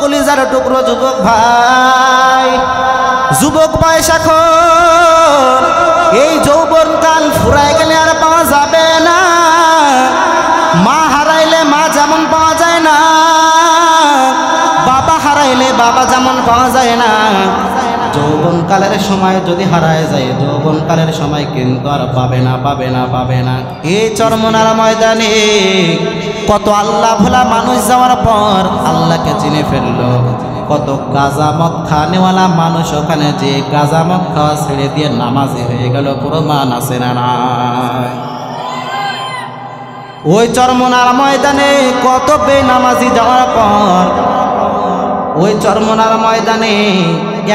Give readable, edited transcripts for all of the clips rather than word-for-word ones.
কলিজার টুকরো যুবক ভাই, যুবক বয়স এখন, এই যৌবনকাল ফুরায় গেলে আর পাওয়া যাবে না। মা হারাইলে মা যেমন পাওয়া যায় না, বাবা হারাইলে বাবা যেমন পাওয়া যায় না, যৌবনকালের সময় যদি হারায় যায়, যৌবনকালের সময় কিন্তু আর পাবে না, পাবে না, পাবে না। এই চরমনার ময়দানে কত আল্লাহ ভোলা মানুষ যাওয়ার পর আল্লাহকে চিনে ফেললো। কত গাঁজা মদ খানেওয়ালা মানুষ ওখানে যে গাঁজা মদ খাওয়া ছেড়ে দিয়ে নামাজি হয়ে গেল, প্রমাণ আছে না নাই? ওই চরমনার ময়দানে কত বেনামাজি যাওয়ার পর, ওই চরমনার ময়দানে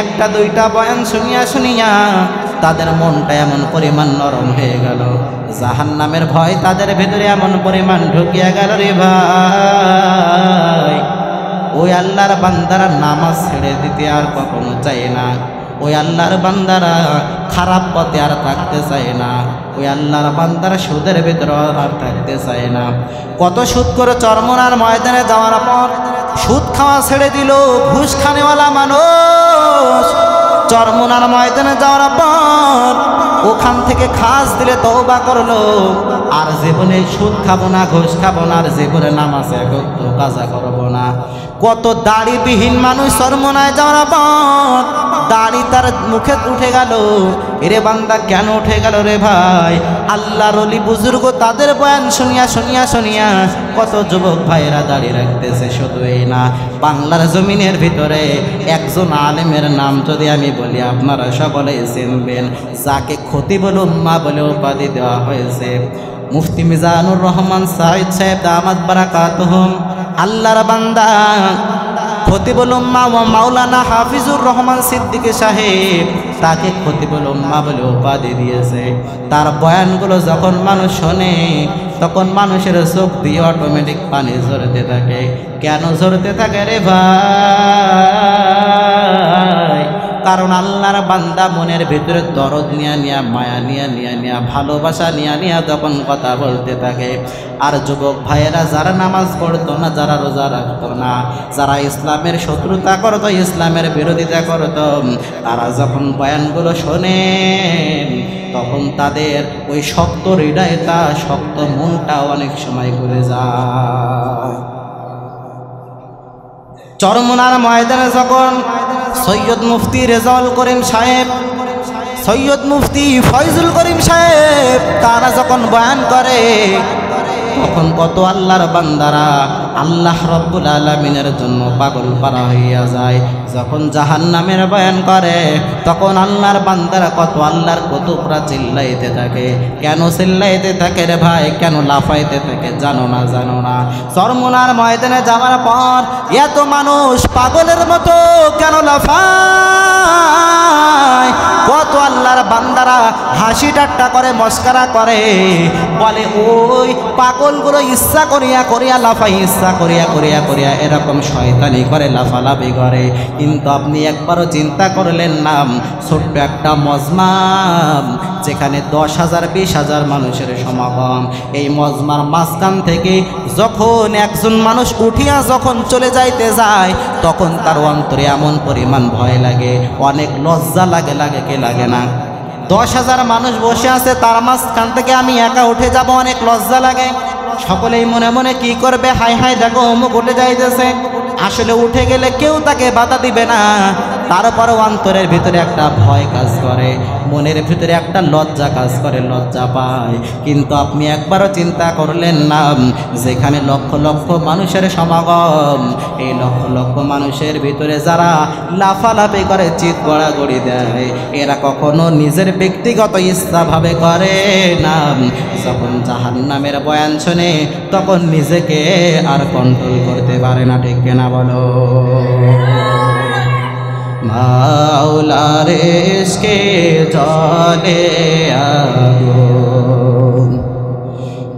একটা দুইটা বয়ান শুনিয়া শুনিয়া তাদের মনটা এমন পরিমাণ নরম হয়ে গেল, জাহান্নামের ভয় তাদের ভেতরে এমন পরিমাণ ঢুকিয়া গেল রে ভাই। ওই আল্লাহর বান্দারা নামাজ ছেড়ে দিতে আর কখনো চায় না, ওই আল্লাহর বান্দারা খারাপ পথে আর থাকতে চায় না, ওই আল্লাহর বান্দারা সুদের ভিতরে আর থাকতে চায় না। কত সুদ করে চরমনার ময়দানে যাওয়ার পর সুদ খাওয়া ছেড়ে দিল, ঘুষ খানেওয়ালা মানুষ চরমনার ময়দানে যাওয়ার পর ওখান থেকে খাস দিলে তওবা করলো, আর জীবনে সুদ খাবো না, ঘুষ খাবো না, আর জীবনে নামাজ একত্র কাজা করবো না। কত দাড়িবিহীন মানুষ চরমনায় যাওয়ার পর দাড়ি তার মুখে উঠে গেল। এরে বান্দা কেন উঠে গেল রে ভাই? আল্লাহর ওলি বুজুর্গ তাদের বয়ান শুনিয়া শুনিয়া শুনিয়া কত যুবক ভাইয়েরা দাড়ি রাখতেছে। শুধু এই না, বাংলার জমিনের ভিতরে একজন আলেমের নাম যদি আমি বলি আপনারা সকলে চিনবেন, যাকে খতিবুল উম্মাহ বলে উপাধি দেওয়া হয়েছে। মুফতি মিজানুর রহমান সাঈদ সাহেব দামাত বারাকাতুহুম, আল্লাহর বান্দা খতিবুল উম্মাহ ও মাওলানা হাফিজুর রহমান সিদ্দিকী সাহেব তাকে খতিবুল উম্মাহ বলে উপাধি দিয়েছে। তার বয়ানগুলো যখন মানুষ শোনে তখন মানুষের চোখ দিয়ে অটোমেটিক পানি ঝরতে থাকে। কেন ঝরতে থাকে রে ভাই? কারণ আল্লাহর বান্দা মনের ভিতরে দরদ নিয়া নিয়া, মায়া নিয়া নিয়া নিয়া, ভালোবাসা নিয়া নিয়া তখন কথা বলতে থাকে। আর যুবক ভাইয়েরা যারা নামাজ পড়তো না, যারা রোজা রাখতো না, যারা ইসলামের শত্রুতা করতো, ইসলামের বিরোধিতা করতো, তারা যখন বয়ানগুলো শোনেন তখন তাদের ওই শক্ত হৃদয়টা, শক্ত মনটা অনেক সময় ঘুরে যায়। চরমনার ময়দানে যখন সৈয়দ মুফতি রেজাউল করিম সাহেব, সৈয়দ মুফতি ফয়জুল করিম সাহেব তারা যখন বয়ান করে তখন কত আল্লাহর বান্দারা আল্লাহ রব্বুল আলামিনের জন্য পাগল পারা হইয়া যায়। যখন জাহান্নামের বয়ান করে তখন আল্লাহর বান্দারা কত আল্লাহর কুতুবরা চিল্লাইতে থাকে। কেন চিল্লাইতে থাকে রে ভাই? কেন লাফাইতে থাকে? জানো না, জানো না? চরমনার ময়দানে যাওয়ার পর এত মানুষ পাগলের মতো কেন লাফায়? কত আল্লাহর বান্দারা হাসি ঠাট্টা করে, মস্করা করে, বলে ওই পাগলগুলো ইচ্ছা করিয়া করিয়া লাফাই, ইচ্ছা করিয়া করিয়া করিয়া এরকম শয়তানি করে, লাফালাফি করে। কিন্তু আপনি একবারও চিন্তা করলেন না, ছোট্ট একটা মজমা যেখানে 10,000 20,000 মানুষের সমাগম, এই মজমার মাঝখান থেকে যখন একজন মানুষ উঠিয়া যখন চলে যাইতে যায় তখন তার অন্তরে এমন পরিমাণ ভয় লাগে, অনেক লজ্জা লাগে, লাগে কে লাগে না? 10,000 মানুষ বসে আছে, তার মাঝখান থেকে আমি একা উঠে যাব, অনেক লজ্জা লাগে। সকলেই মনে মনে কি করবে? হাই হাই দেখো অমুক উঠে যাইতেছে। আসলে উঠে গেলে কেউ তাকে বাধা দিবে না, তারপরেও অন্তরের ভিতরে একটা ভয় কাজ করে, মনের ভিতরে একটা লজ্জা কাজ করে, লজ্জা পায়। কিন্তু আপনি একবারও চিন্তা করলেন না, যেখানে লক্ষ লক্ষ মানুষের সমাগম, এই লক্ষ লক্ষ মানুষের ভিতরে যারা লাফালাফি করে, চিৎ গড়াগড়ি দেয়, এরা কখনো নিজের ব্যক্তিগত ইচ্ছাভাবে করে না। যখন জাহান্নামের বয়ান শুনে তখন নিজেকে আর কন্ট্রোল করতে পারে না, ঠিক কিনা বলো? মাওলার ইশকে জলে আগুন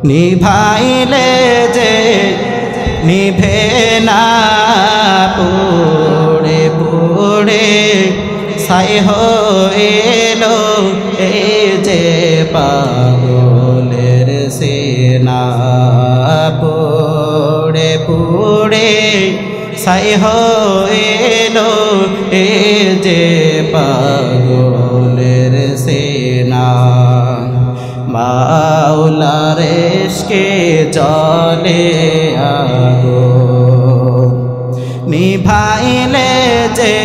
নিভাইলে যে নিভে না, পুড়ে পুড়ে ছাই হইল এই যে পাগলের সিনা, পুড়ে পুড়ে ছাই হইলো এ যে পাগলের সেনা মাওলার ইশকে জ্বলে আগুন নিভাইলে যে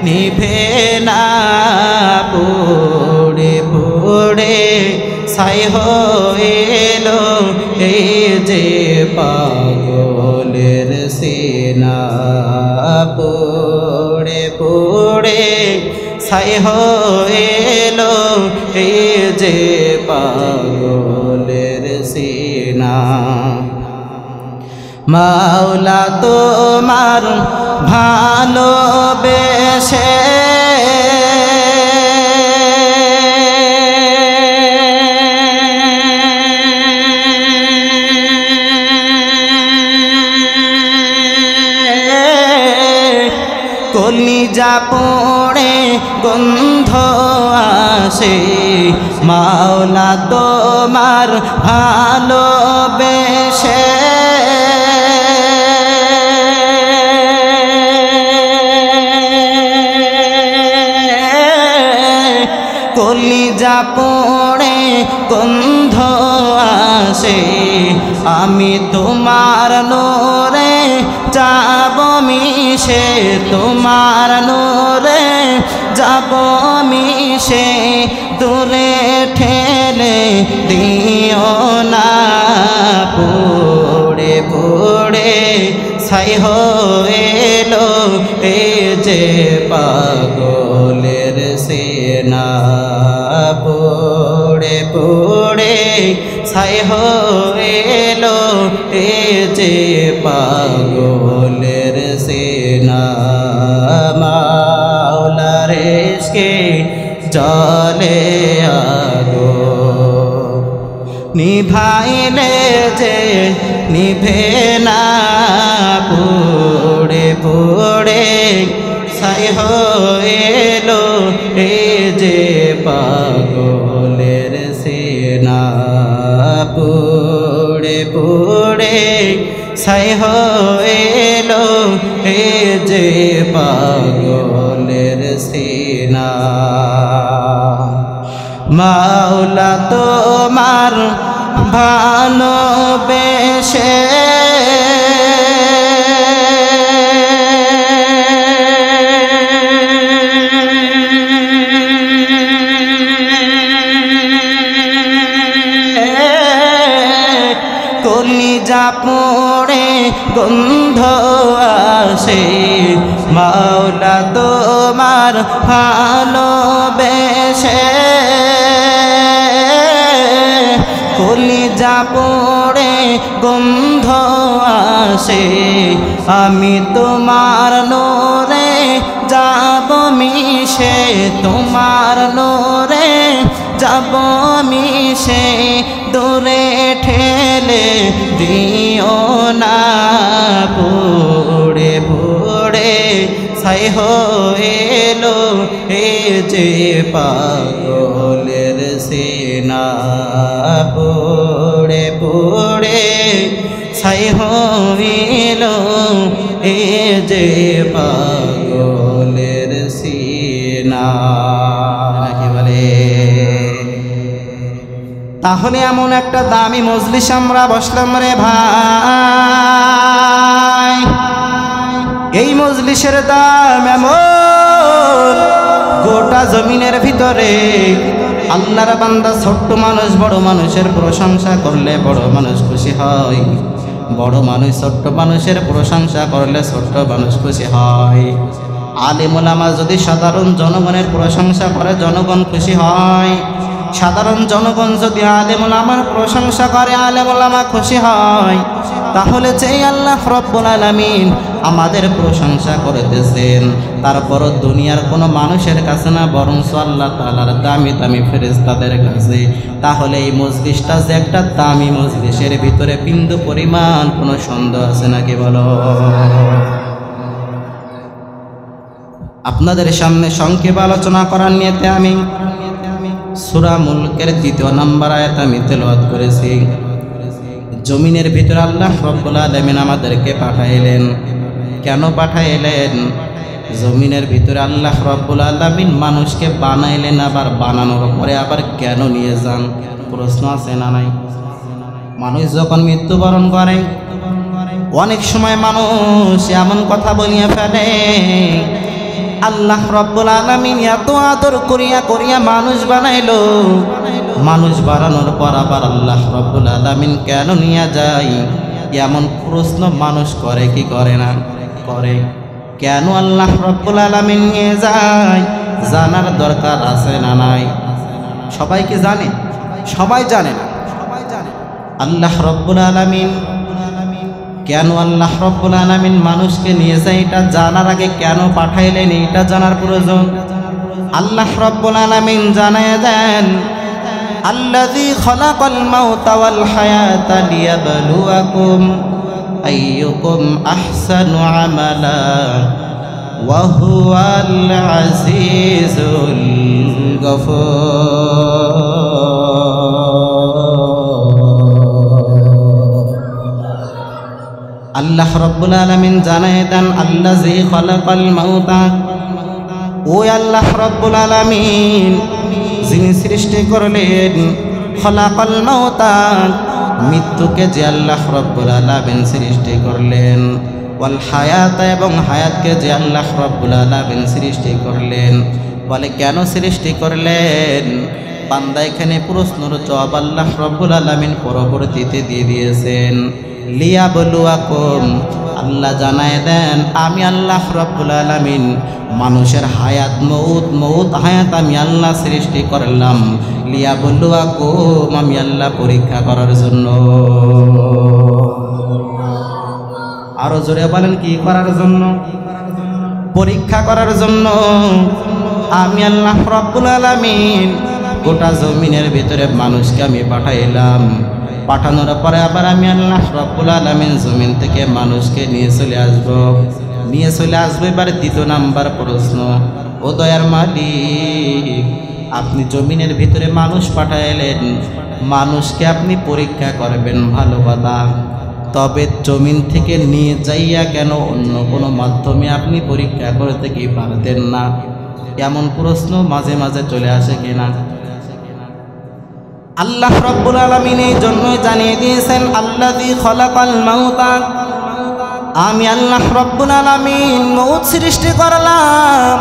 নিভে না পুড়ে পুড়ে ছাই হইলো এই যে পাগলের সেনা পুড়ে পুড়ে ছাই হইলো এই যে পাগলের সেনা মাওলা তোমার ভালোবেসে কলিজা পড়ে গন্ধ আসে মাওলা তোমার ভালোবেসে কলিজা পড়ে গন্ধ আসে আমি তোমার নূরে যাব মিশে তোমার নূরে যাব মিশে দূরে ঠেলে দিও না পুড়ে পুড়ে ছাই হইলো এ যে পাগলের সেনা পুড়ে পুড়ে ছাই হইলো এ যে পাগলের সেনা মাওলার ইশকে জ্বলে আগুন নিভাইলে যে নিভে না পুড়ে পুড়ে ছাই হইলো এ যে পাগলের সেনা পুড়ে পুড়ে ছাই হইলো এ যে পাগলের সেনা মাওলা তোমার ভালোবেসে কলিজা পড়ে গন্ধ আসে মাওলা তোমার ভালোবেসে কলিজা পড়ে গন্ধ আসে আমি তোমার নূরে যাব মিশে তোমার নূরে যাব মিশে দূরে ঠেলে দিও না পুড়ে পুড়ে ছাই হইলো এ যে পাগলের সেনা পুড়ে পুড়ে ছাই হইলো এ যে পাগলের সেনা কি বলে তাহলে এমন একটা দামি মজলিস আমরা বসলাম রে ভাই এই মজলিসের দাম এমন গোটা জমিনের ভিতরে আল্লাহর বান্দা ছোট্ট মানুষ বড় মানুষের প্রশংসা করলে বড় মানুষ খুশি হয় বড় মানুষ ছোট্ট মানুষের প্রশংসা করলে ছোট্ট মানুষ খুশি হয় আলেম ওলামা যদি সাধারণ জনগণের প্রশংসা করে জনগণ খুশি হয় সাধারণ জনগণ যদি আলেম ওলামার প্রশংসা করে আলেম ওলামা খুশি হয় তাহলে যে আল্লাহ রব্বুল আলামিন আমাদের প্রশংসা করতেছেন তারপরও দুনিয়ার কোনো মানুষের কাছে না বরং আল্লাহ তাআলার দামি দামি ফেরেশতাদের কাছে তাহলে এই মজলিসটা যে একটা দামি মজলিসের ভিতরে বিন্দু পরিমাণ কোনো সন্দেহ আছে নাকি বলো আপনাদের সামনে সংক্ষেপে আলোচনা করার নিয়তে আমি সূরা মুলকের ২য় নম্বর আয়াত আমি তেলাওয়াত করেছি জমিনের ভিতরে আল্লাহ রব্বুল আলামিন আমাদেরকে পাঠাইলেন কেন পাঠাইলেন? জমিনের ভিতরে আল্লাহ রব্বুল আলামিন মানুষকে বানাইলেন, আবার বানানোর পরে আবার কেন নিয়ে যান? প্রশ্ন আছে না নাই? মানুষ যখন মৃত্যুবরণ করে অনেক সময় মানুষ এমন কথা বলিয়া ফেলে, আল্লাহ রব্বুল আলামিন এত আদর করিয়া করিয়া মানুষ বানাইলো, মানুষ বানানোর পর আবার আল্লাহ রব্বুল আলামিন কেন নিয়ে যায়? এমন প্রশ্ন মানুষ করে কি করে না? করে। কেন আল্লাহ রব্বুল আলামিন নিয়ে যায় জানার দরকার আছে না নাই? সবাই কি জানে? সবাই জানে না। আল্লাহ রব্বুল আলামিন কেন আল্লাহ রব্বুল আলামিন মানুষকে নিয়ে যায় এটা জানার আগে কেন পাঠাইলেন এটা জানার প্রয়োজন। আল্লাহ রব্বুল আলামিন জানায় দেন, আল্লাযী খালাকাল মাউতা ওয়াল হায়াতা লিয়াবলুয়াকুম আইয়ুকুম আহসানু আমালা ওয়া হুয়াল আজিজুল গফুর। আল্লাহ রব্বুল আলামিন জানায় দেন, আল্লাযী খালাকাল মাউতা, ওই আল্লাহ রব্বুল আলামিন যিনি সৃষ্টি করলেন, খালাকাল মাউতা, মৃত্যুকে যে আল্লাহ রব্বুল আলামিন সৃষ্টি করলেন, ওয়াল হায়াতা, এবং হায়াতকে যে আল্লাহ রব্বুল আলামিন সৃষ্টি করলেন। বলে কেন সৃষ্টি করলেন? বান্দা এখানে প্রশ্নের জবাব আল্লাহ রব্বুল আলামিন পরবর্তীতে দিয়ে দিয়েছেন। লিয়াবলুয়াকুম, আল্লাহ জানায় দেন আমি আল্লাহ রব্বুল আলামিন মানুষের হায়াত মউত হায়াত আমি আল্লাহ সৃষ্টি করলাম লিয়াবলুয়াকুম, আমি আল্লাহ পরীক্ষা করার জন্য। আরো জোরে বলেন, কি করার জন্য? পরীক্ষা করার জন্য। আমি আল্লাহ রব্বুল আলামিন গোটা জমিনের ভিতরে মানুষকে আমি পাঠাইলাম, পাঠানোর পরে আবার আমি আল্লাহ রব্বুল আলামিন জমিন থেকে মানুষকে নিয়ে চলে আসবো। এবার দ্বিতীয় নাম্বার প্রশ্ন, ও দয়ার মালিক, আপনি জমিনের ভিতরে মানুষ পাঠাইলেন, মানুষকে আপনি পরীক্ষা করবেন, ভালো কথা, তবে জমিন থেকে নিয়ে যাইয়া কেন অন্য কোনো মাধ্যমে আপনি পরীক্ষা করতে কি পারতেন না? এমন প্রশ্ন মাঝে মাঝে চলে আসে কিনা? আল্লাহ রব্বুল আলামিন এই জন্যই জানিয়ে দিয়েছেন, আল্লাযী খালাকাল মাউতা, আমি আল্লাহ রব্বুল আলামিন মউত সৃষ্টি করলাম,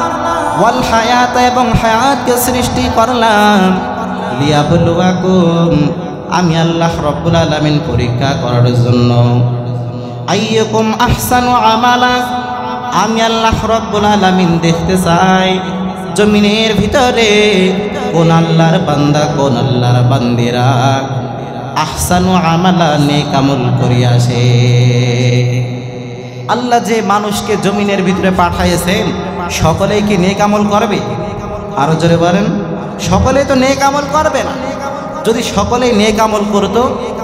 ওয়াল হায়াত, এবং হায়াতকে সৃষ্টি করলাম, লিয়াবলুয়াকুম, আমি আল্লাহ রব্বুল আলামিন পরীক্ষা করার জন্য। আইয়ুকুম আহসানু আমালা, আমি আল্লাহ রব্বুল আলামিন দেখতে চাই জমিনের ভিতরে কোন আল্লাহর বান্দা, কোন আল্লাহর বান্দিরা আহসানু আমালা, নেক আমল করিয়া আসে। আল্লাহ যে মানুষকে জমিনের ভিতরে পাঠাইছেন সকলেই কি নেক আমল করবে? আরো জোরে বলেন, সকলেই তো নেক আমল করবে না। যদি সকলেই নেক আমল করতো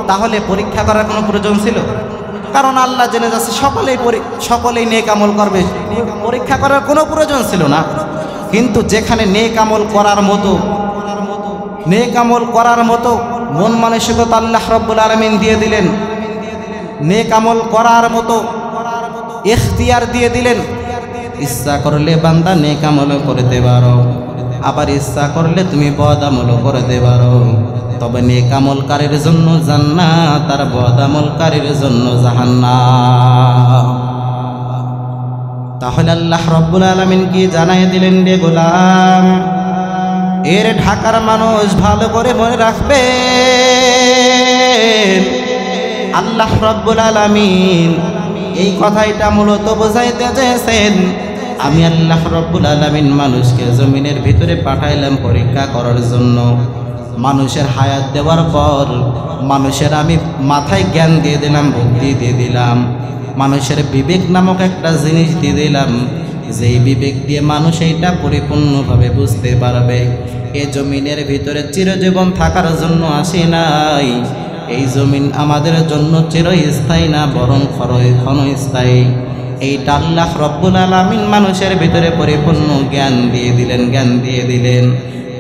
তাহলে পরীক্ষা করার কোনো প্রয়োজন ছিল? কারণ আল্লাহ জেনে যাচ্ছে সকলেই নেক আমল করবে, পরীক্ষা করার কোনো প্রয়োজন ছিল না। কিন্তু যেখানে নেক আমল করার মতো মন মানসিকতা আল্লাহ রব্বুল আলামিন দিয়ে দিলেন, নেক আমল করার মতো ইখতিয়ার দিয়ে দিলেন, ইচ্ছা করলে বান্দা নেক আমল করতে পারো, আবার ইচ্ছা করলে তুমি বদ আমল করতে পারো। তবে নেক আমলকারীর জন্য জান্নাত, আর বদ আমলকারীর জন্য জাহান্নাম। তাহলে আল্লাহ রব্বুল আলামিন কি জানাই দিলেন রে গোলাম? এর ঢাকার মানুষ ভালো করে মনে রাখবে, আল্লাহ রব্বুল আলামিন এই কথাটা মূলত বোঝাইতে চেয়েছেন, আমি আল্লাহ রব্বুল আলামিন মানুষকে জমিনের ভিতরে পাঠাইলাম পরীক্ষা করার জন্য। মানুষের হায়াত দেওয়ার পর মানুষের আমি মাথায় জ্ঞান দিয়ে দিলাম, বুদ্ধি দিয়ে দিলাম, মানুষের বিবেক নামক একটা জিনিস দিয়ে দিলাম, যেই বিবেক দিয়ে মানুষ এইটা পরিপূর্ণভাবে বুঝতে পারবে। এই জমিনের ভিতরে চিরজীবন থাকার জন্য আসি নাই, এই জমিন আমাদের জন্য চিরস্থায়ী না, বরং ক্ষণস্থায়ী। এইটা আল্লাহ রব্বুল আলামিন মানুষের ভিতরে পরিপূর্ণ জ্ঞান দিয়ে দিলেন।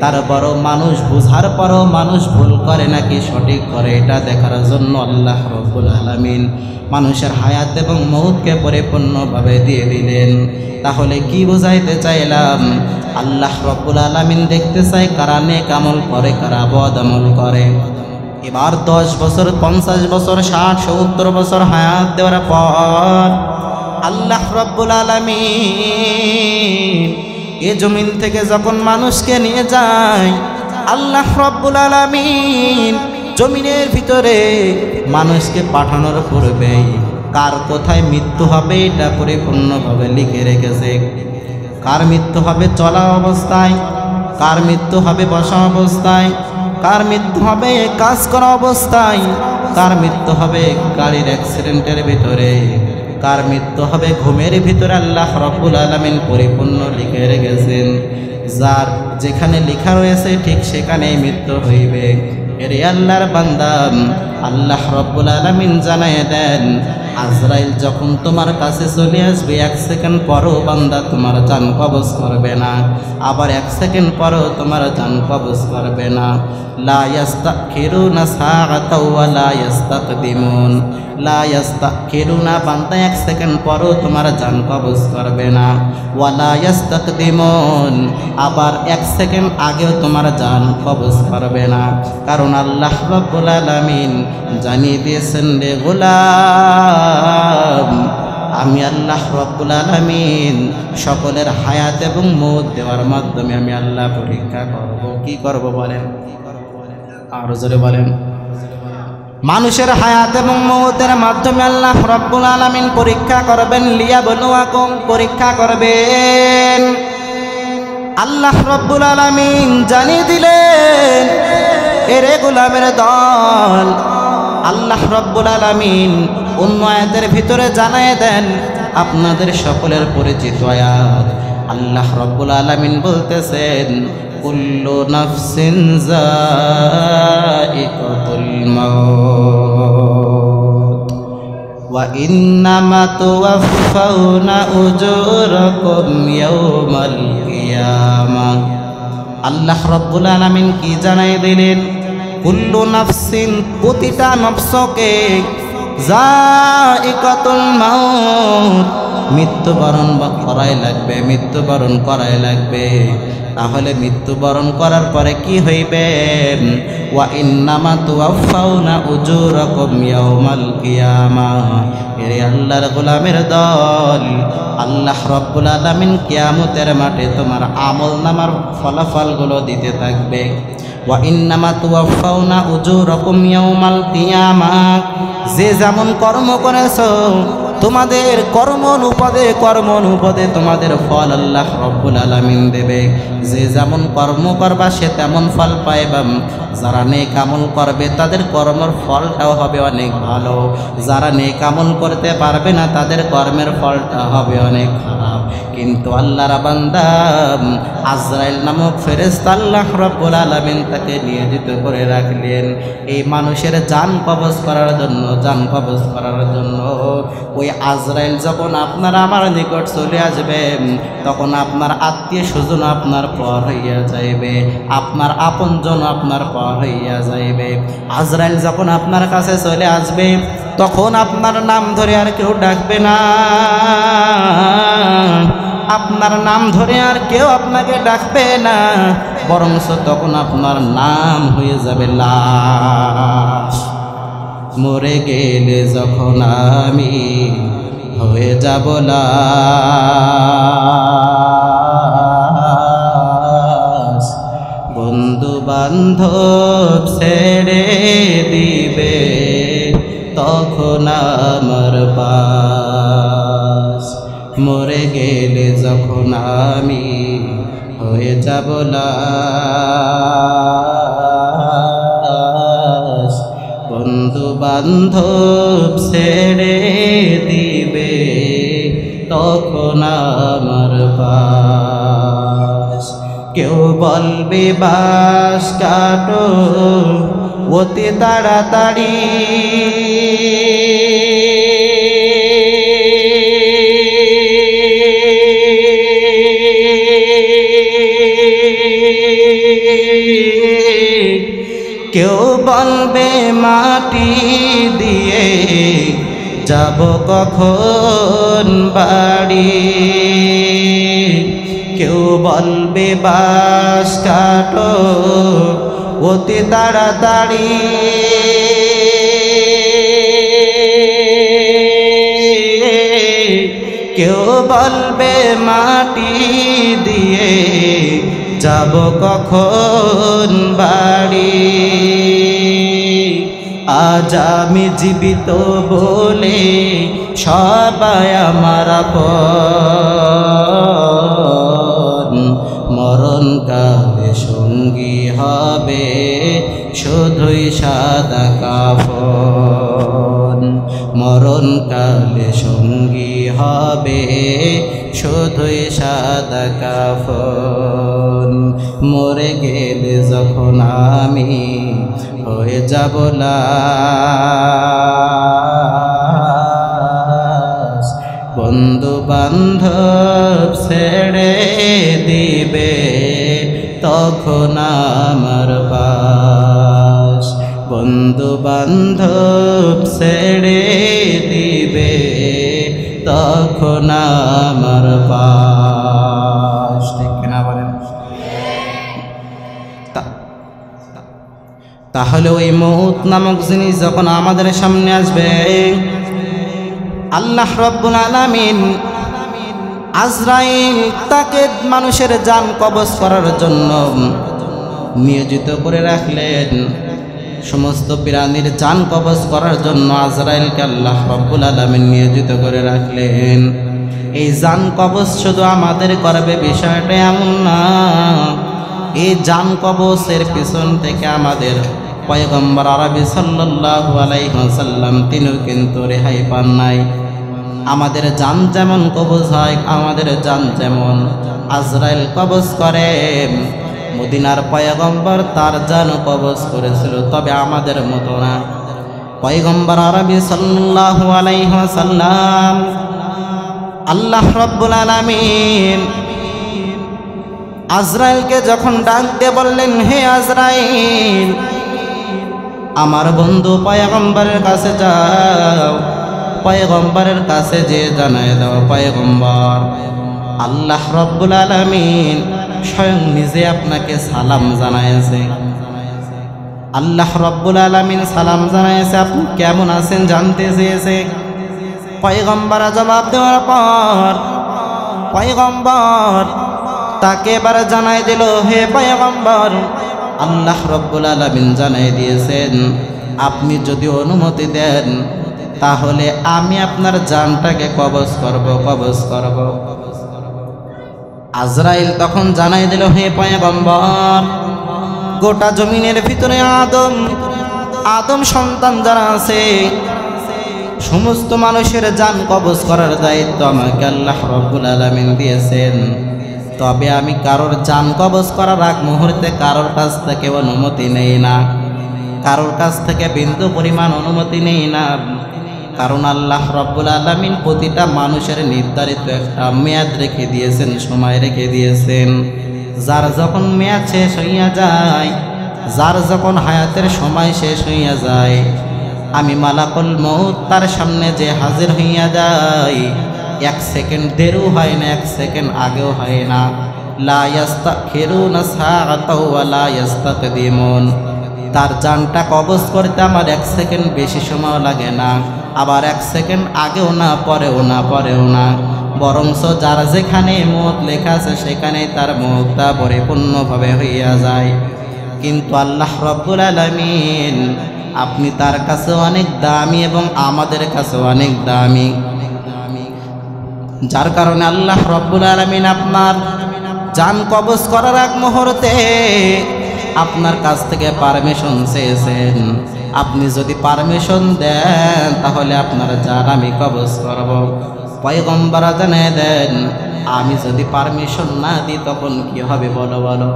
তারপরও মানুষ বুঝার পরও মানুষ ভুল করে নাকি সঠিক করে এটা দেখার জন্য আল্লাহ রব্বুল আলামিন মানুষের হায়াত এবং মৌতকে পরিপূর্ণভাবে দিয়ে দিলেন। তাহলে কি বুঝাইতে চাইলাম? আল্লাহ রব্বুল আলামিন দেখতে চায় কারা নেক আমল করে, কারা বদ আমল করে। এবার 10 বছর, 50 বছর, 60, 70 বছর হায়াত দেওয়ার পর আল্লাহ রব্বুল আলামিন এ জমিন থেকে যখন মানুষকে নিয়ে যায়, আল্লাহ রব্বুল আলামিন জমিনের ভিতরে মানুষকে পাঠানোর পূর্বেই কার কোথায় মৃত্যু হবে এটা পরিপূর্ণভাবে লিখে রেখেছে। কার মৃত্যু হবে চলা অবস্থায়, কার মৃত্যু হবে বসা অবস্থায়, কার মৃত্যু হবে কাজ করা অবস্থায়, কার মৃত্যু হবে গাড়ির অ্যাক্সিডেন্টের ভিতরে, কার মৃত্যু হবে ঘুমের ভিতরে। আল্লাহ রব্বুল আলামিন পরিপূর্ণ লিখে রেখেছেন। যার যেখানে লেখা রয়েছে ঠিক সেখানেই মৃত্যু হইবে। এর আল্লাহর বান্দা, আল্লাহ রব্বুল আলামিন জানায় দেন, আজরাইল যখন তোমার কাছে চলে আসবে 1 সেকেন্ড পরও বান্দা তোমার জান কবজ করবে না, আবার 1 সেকেন্ড পরও তোমার জান কবজ করবে না। লা ইস্তাখিরুনা সাআতাও ওয়া লা ইস্তাকদিমুন। লা ইস্তাখিরুনা, বান্দা 1 সেকেন্ড পরও তোমার জান কবজ করবে না। ওয়া লা ইস্তাকদিমুন, আবার 1 সেকেন্ড আগেও তোমার জান কবজ করবে না। কারণ আল্লাহ রব্বুল আলামিন জানিয়ে দিয়েছেন, রে গোলাম, আমি আল্লাহ রব্বুল আলামিন সকলের হায়াত এবং মৌত দেওয়ার মাধ্যমে আমি আল্লাহ পরীক্ষা করব। কি করব বলেন? আরো জোরে বলেন। মানুষের হায়াত এবং মৌতের মাধ্যমে আল্লাহ রব্বুল আলামিন পরীক্ষা করবেন। লিয়াবলুয়াকুম, পরীক্ষা করবেন। আল্লাহ রব্বুল আলামিন জানিয়ে দিলেন, এরে গোলামের দল, আল্লাহ রব্বুল আলামিন অন্য আয়াতের ভিতরে জানায় দেন আপনাদের সকলের পরিচিত আয়াত। আল্লাহ রব্বুল আলামিন বলতেছেন, কুল্লু নাফসিন যায়িকাতুল মাউত ওয়া ইন্নামা তুওয়াফাউনা উজুরাকুম ইয়াওমাল কিয়ামাহ। আল্লাহ রব্বুল আলামিন কি জানাই দিলেন? কুল্লু নাফসিন, প্রতিটা নফসকে, যায়িকাতুল মাউত, মৃত্যুবরণ করাই লাগবে, মৃত্যুবরণ করাই লাগবে। তাহলে মৃত্যুবরণ করার পরে কি হইবে? ওয়া ইন্নামা তুওয়াফাউনা উজুরাকুম ইয়াওমাল কিয়ামাহ। এরে আল্লাহর গোলামের দল, আল্লাহ রব্বুল আলামিন কিয়ামতের মাঠে তোমার আমল নামার ফলাফলগুলো দিতে থাকবে। ওয়া ইন্নামা তুওয়াফাউনা উজুরাকুম ইয়াওমাল কিয়ামাহ। যে যেমন কর্ম করেছো তোমাদের কর্ম অনুপাদে তোমাদের ফল আল্লাহ রব্বুল আলামিন দেবে। যে যেমন কর্ম করবা সে তেমন ফল পাইবা। যারা নেক আমল করবে তাদের কর্মের ফলটাও হবে অনেক ভালো, যারা নেক আমল করতে পারবে না তাদের কর্মের ফলটা হবে অনেক খারাপ। কিন্তু আল্লাহর বান্দা আজরাইল নামক ফেরেশতা আল্লাহ রব্বুল আলামিন তাকে নিয়োজিত করে রাখলেন এই মানুষের জান কবজ করার জন্য, জান কবজ করার জন্য। ওই আজরাইল যখন আপনার আমার নিকট চলে আসবে তখন আপনার আত্মীয় স্বজন আপনার পর হইয়া যাইবে, আপনার আপনজন আপনার পর হইয়া যাইবে। আজরাইল যখন আপনার কাছে চলে আসবে তখন আপনার নাম ধরে আর কেউ ডাকবে না, আপনার নাম ধরে আর কেউ আপনাকে ডাকবে না, বরঞ্চ তখন আপনার নাম হয়ে যাবে লাশ। মরে গেলে যখন আমি হয়ে যাব লাশ, বন্ধু বান্ধব ছেড়ে দিবে তখন আমার পাশ। মরে গেলে যখন আমি হয়ে যাব লাশ, বন্ধু বান্ধব ছেড়ে দিবে তখন আমার পাশ। কেউ বলবে বাস কাটো অতি তাড়াতাড়ি, কেউ বলবে মাটি দিয়ে যাব কখন বাড়ি, কেউ বলবে বাঁশ কাটো অতি তাড়াতাড়ি, কেউ বলবে মাটি দিয়ে যাব কখন বাড়ি। আজ আমি জীবিত বলে সবাই আমার আপন, মরণকালে সঙ্গী হবে শুধুই সাদা কাফন, মরণকালে সঙ্গী হবে শুধুই সাদা কাফন। মরে গেলে যখন আমি হয়ে যাব লাশ, বন্ধু বান্ধব ছেড়ে দিবে তখন আমার পাশ, বন্ধু বান্ধব ছেড়ে দিবে তখন আমার পাশ। ঠিক কিনা বলেন? তাহলে ওই মউত নামক জিনিস যখন আমাদের সামনে আসবে, আল্লাহ রাব্বুল আলামিন আজরাইল তাকে মানুষের জান কবজ করার জন্য নিয়োজিত করে রাখলেন। সমস্ত প্রাণীর জান কবজ করার জন্য আজরাইলকে আল্লাহ রাব্বুল আলামিন নিয়োজিত করে রাখলেন। এই জান কবজ শুধু আমাদের করবে বিষয়টা এমন না, এই জান কবজের পিছন থেকে আমাদের পয়গম্বর আরবি সাল্লাল্লাহু আলাইহি ওয়াসাল্লাম তিনিও কিন্তু রেহাই পান নাই। আমাদের জান যেমন কবজ হয়, আমাদের জান যেমন আজরাইল কবজ করে, মদিনার পয়গম্বর তার জান কবজ করেছিল, তবে আমাদের মতো না। পয়গম্বর আরবি সাল্লাল্লাহু আলাইহি ওয়াসাল্লাম আল্লাহ রাব্বুল আলামিন আজরাইলকে যখন ডাক দিয়ে বললেন, হে আজরাইল, আমার বন্ধু পয়গম্বরের কাছে যাও, পয়গম্বরের কাছে যে জানায় দাও, পয়গম্বর আল্লাহ রাব্বুল আলামিন স্বয়ং নিজে আপনাকে সালাম জানায়েছে। আল্লাহ রাব্বুল আলামিন সালাম জানায়েছে, আপনি কেমন আছেন জানতে চেয়েছে। পয়গম্বর জবাব দেওয়ার পর পয়গম্বর তাকে এবার জানাই দিল, হে পয়গম্বর, আল্লাহ রাব্বুল আলামিন জানাই দিয়েছেন আপনি যদি অনুমতি দেন তাহলে আমি আপনার জানটাকে কবজ করব। আজরাইল তখন জানাই দিল, হে পয়গম্বর, গোটা জমিনের ভিতরে আদম সন্তান যারা আছে সমস্ত মানুষের জান কবজ করার দায়িত্ব আমাকে আল্লাহ রাব্বুল আলামিন দিয়েছেন, তবে আমি কারোর জান কবজ করার আগ মুহূর্তে কারোর কাছ থেকে অনুমতি নেই না, কারোর কাছ থেকে বিন্দু পরিমাণ অনুমতি নেই না। কারণ আল্লাহ রাব্বুল আলামিন প্রতিটা মানুষের নির্ধারিত একটা মেয়াদ রেখে দিয়েছেন, সময় রেখে দিয়েছেন। যার যখন মেয়াদ শেষ হইয়া যায়, যার যখন হায়াতের সময় শেষ হইয়া যায়, আমি মালাকুল মউত তার সামনে যে হাজির হইয়া যাই, এক সেকেন্ড দেরিও হয় না, এক সেকেন্ড আগেও হয় না। লা ইস্তাখিরুনা সাআতাও ওয়া লা ইস্তাকদিমুন। তার জানটা কবজ করতে আমার এক সেকেন্ড বেশি সময় লাগে না, আবার এক সেকেন্ড আগেও না, পরেও না, বরঞ্চ যার যেখানে মউত লেখা আছে সেখানেই তার মউতটা পরিপূর্ণভাবে হইয়া যায়। কিন্তু আল্লাহ রাব্বুল আলামিন আপনি তার কাছে অনেক দামি এবং আমাদের কাছে অনেক দামি, যার কারণে আল্লাহ রাব্বুল আলামিন আপনার জান কবজ করার আগ মুহূর্তে আপনার কাছ থেকে পারমিশন চেয়েছেন। আপনি যদি পারমিশন দেন তাহলে আপনার জান আমি কবজ করব। পয়গম্বর জানিয়ে দেন, আমি যদি পারমিশন না দিই তখন কি হবে বলো।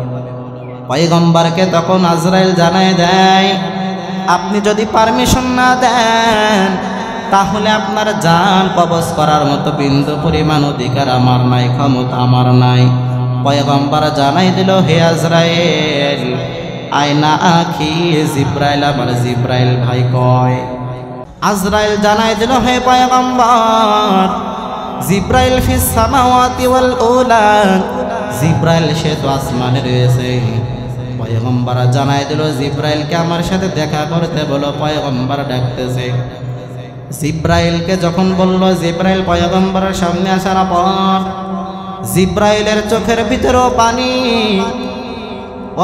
পয়গম্বরকে তখন আজরাইল জানিয়ে দেয়, আপনি যদি পারমিশন না দেন তাহলে আপনার জান কবজ করার মতো বিন্দু পরিমাণ অধিকার আমার নাই, ক্ষমতা আমার নাই। পয়গম্বর জানাই দিল, হে আজরাইল, আয়না আখি জিব্রাইল আমার জিব্রাইল ভাই কয়। আজরাইল জানাই দিল হে পয়গম্বর জিব্রাইল ফিস সামাওয়াতি ওয়াল উলা, জিব্রাইল সে তো আসমানে রয়েছে। পয়গম্বর জানাই দিল জিব্রাইলকে আমার সাথে দেখা করতে বলো, পয়গম্বর ডাকতেছে। জিব্রাইলকে যখন বলল, জিব্রাইল পয়গম্বরের সামনে আসার পর জিব্রাইলের চোখের ভিতরেও পানি,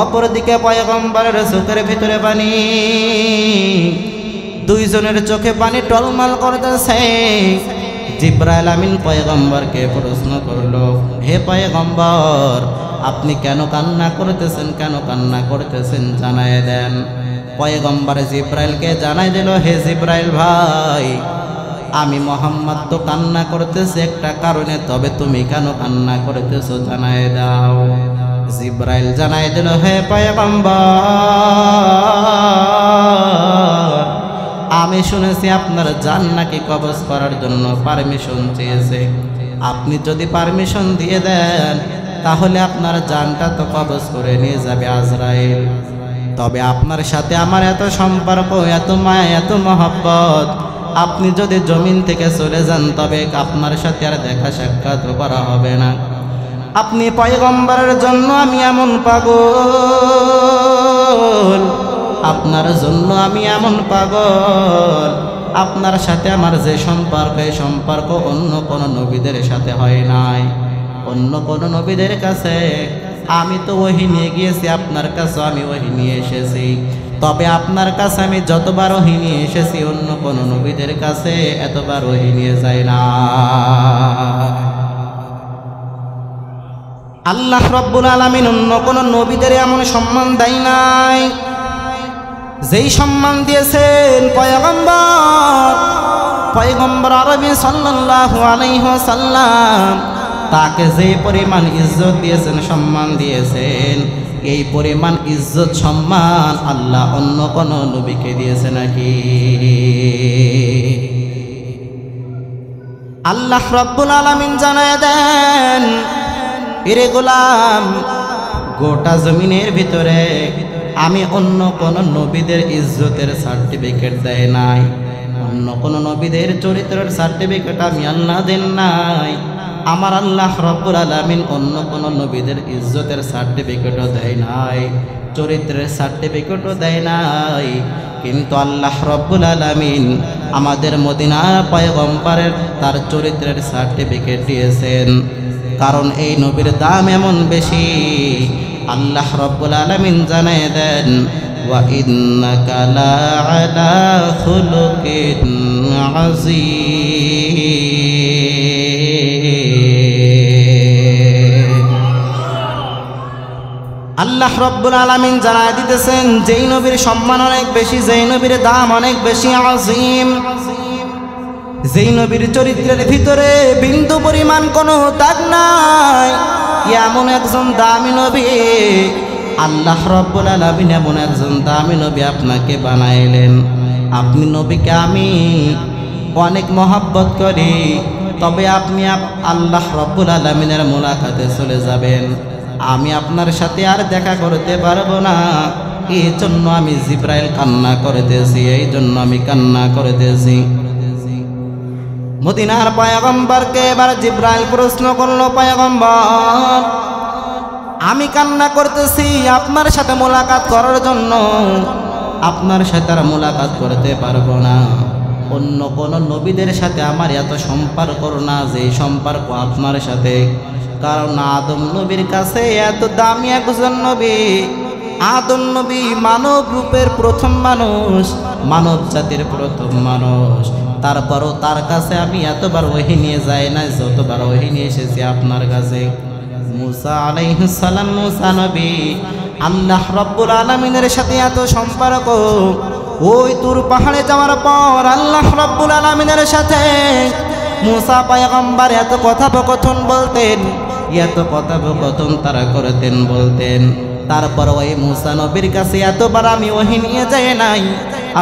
অপরদিকে পয়গম্বরের চোখের ভিতরে পানি, দুইজনের চোখে পানি টলমল করতেছে। জিব্রাইল আমিন পয়গম্বরকে প্রশ্ন করলো, হে পয়গম্বর আপনি কেন কান্না করতেছেন, কেন কান্না করতেছেন জানায় দেন। পয়গম্বর জিব্রাইলকে জানাই দিল, হে জিব্রাইল ভাই আমি মোহাম্মদ তো কান্না করতেছি একটা কারণে, তবে তুমি কেন কান্না করতেছো জানায় দাও। জিব্রাইল জানাই দিল, হে পয়গম্বর আমি শুনেছি আপনার জান নাকি কবজ করার জন্য পারমিশন চেয়েছে। আপনি যদি পারমিশন দিয়ে দেন তাহলে আপনার জানটা তো কবজ করে নিয়ে যাবে আজরাইল। তবে আপনার সাথে আমার এত সম্পর্ক, এত মায়া, এত মহব্বত, আপনি যদি জমিন থেকে চলে যান তবে আপনার সাথে আর দেখা সাক্ষাৎ করা হবে না। আপনি পয়গম্বরের জন্য আমি এমন পাগল, আপনার জন্য আমি এমন পাগল, আপনার সাথে আমার যে সম্পর্ক এই সম্পর্ক অন্য কোনো নবীদের সাথে হয় নাই। অন্য কোনো নবীদের কাছে আমি তো ওহী নিয়ে গিয়েছি, আপনার কাছে আমি ওহী নিয়ে এসেছি, তবে আপনার কাছে আমি যতবার ওহী নিয়ে এসেছি অন্য কোনো নবীদের কাছে এতবার ওহী নিয়ে যাই না। আল্লাহ রাব্বুল আলামিন অন্য কোনো নবীদের এমন সম্মান দেয় নাই যেই সম্মান দিয়েছেন পয়গম্বর আরবি সাল্লাল্লাহু আলাইহি ওয়াসাল্লাম, তাকে যে পরিমাণ ইজ্জত দিয়েছেন, সম্মান দিয়েছেন, এই পরিমাণ ইজ্জত সম্মান আল্লাহ অন্য কোনো নবীকে দিয়েছে নাকি? আল্লাহ রাব্বুল আলামিন জানায় দেন, এরে গোলাম গোটা জমিনের ভিতরে আমি অন্য কোন নবীদের ইজ্জতের সার্টিফিকেট দেয় নাই, অন্য কোন নবীদের চরিত্রের সার্টিফিকেট আমি আল্লাহ দেন নাই। আমার আল্লাহ রাব্বুল আলামিন অন্য কোন নবীদের ইজ্জতের সার্টিফিকেটও দেয় নাই, চরিত্রের সার্টিফিকেটও দেয় নাই। কিন্তু আল্লাহ রাব্বুল আলামিন আমাদের মদিনার পয়গম্বরের তার চরিত্রের সার্টিফিকেট দিয়েছেন, কারণ এই নবীর দাম এমন বেশি। আল্লাহ রাব্বুল আলামিন জানায় দেন, ওয়া ইন্নাকা লা আলা খুলুকিন আযীম। আল্লাহ রাব্বুল আলামিন জানায় দিতেছেন যেই নবীর সম্মান অনেক বেশি, যেই নবীর দাম অনেক বেশি আযীম, যেই নবীর চরিত্রের ভিতরে বিন্দু পরিমাণ কোনো দাগ নাই, এমন একজন দামি নবী আল্লাহ রাব্বুল আলামিন এমন একজন দামি নবী আপনাকে বানাইলেন। আপনি নবীকে আমি অনেক মহব্বত করি, তবে আপনি আল্লাহ রাব্বুল আলামিনের মুলাকাতে চলে যাবেন, আমি আপনার সাথে আর দেখা করতে পারবো না। এই জন্য আমি জিব্রাইল কান্না করতেছি, এই জন্য আমি কান্না করতেছি। মদিনার পয়গম্বরকে এবার জিব্রাইল প্রশ্ন করলো, পয়গম্বর আমি কান্না করতেছি আপনার সাথে মোলাকাত করার জন্য, আপনার সাথে আর মোলাকাত করতে পারবো না। অন্য কোন নবীদের সাথে আমার এত সম্পর্ক না যে সম্পর্ক আপনার সাথে, কারণ আদম নবীর কাছে এত দামি একজন নবী। আদম নবী মানব রূপের প্রথম মানুষ, মানব জাতির প্রথম মানুষ, তারপরও তার কাছে আমি এতবার ওহী নিয়ে যাই না যতবার ওহী নিয়ে এসেছি আপনার কাছে। মুসা আলাইহিস সালাম, মুসা নবী, আল্লাহ রাব্বুল আলামিনের সাথে এত সম্পর্ক, ওই তুর পাহাড়ে যাওয়ার পর আল্লাহ রাব্বুল আলামিনের সাথে মুসা পয়গম্বর এত কথোপকথন বলতেন, এত কথোপকথন তারা করতেন বলতেন, তারপর ওই মুসা নবীর কাছে এতবার আমি ওহী নিয়ে যাই নাই।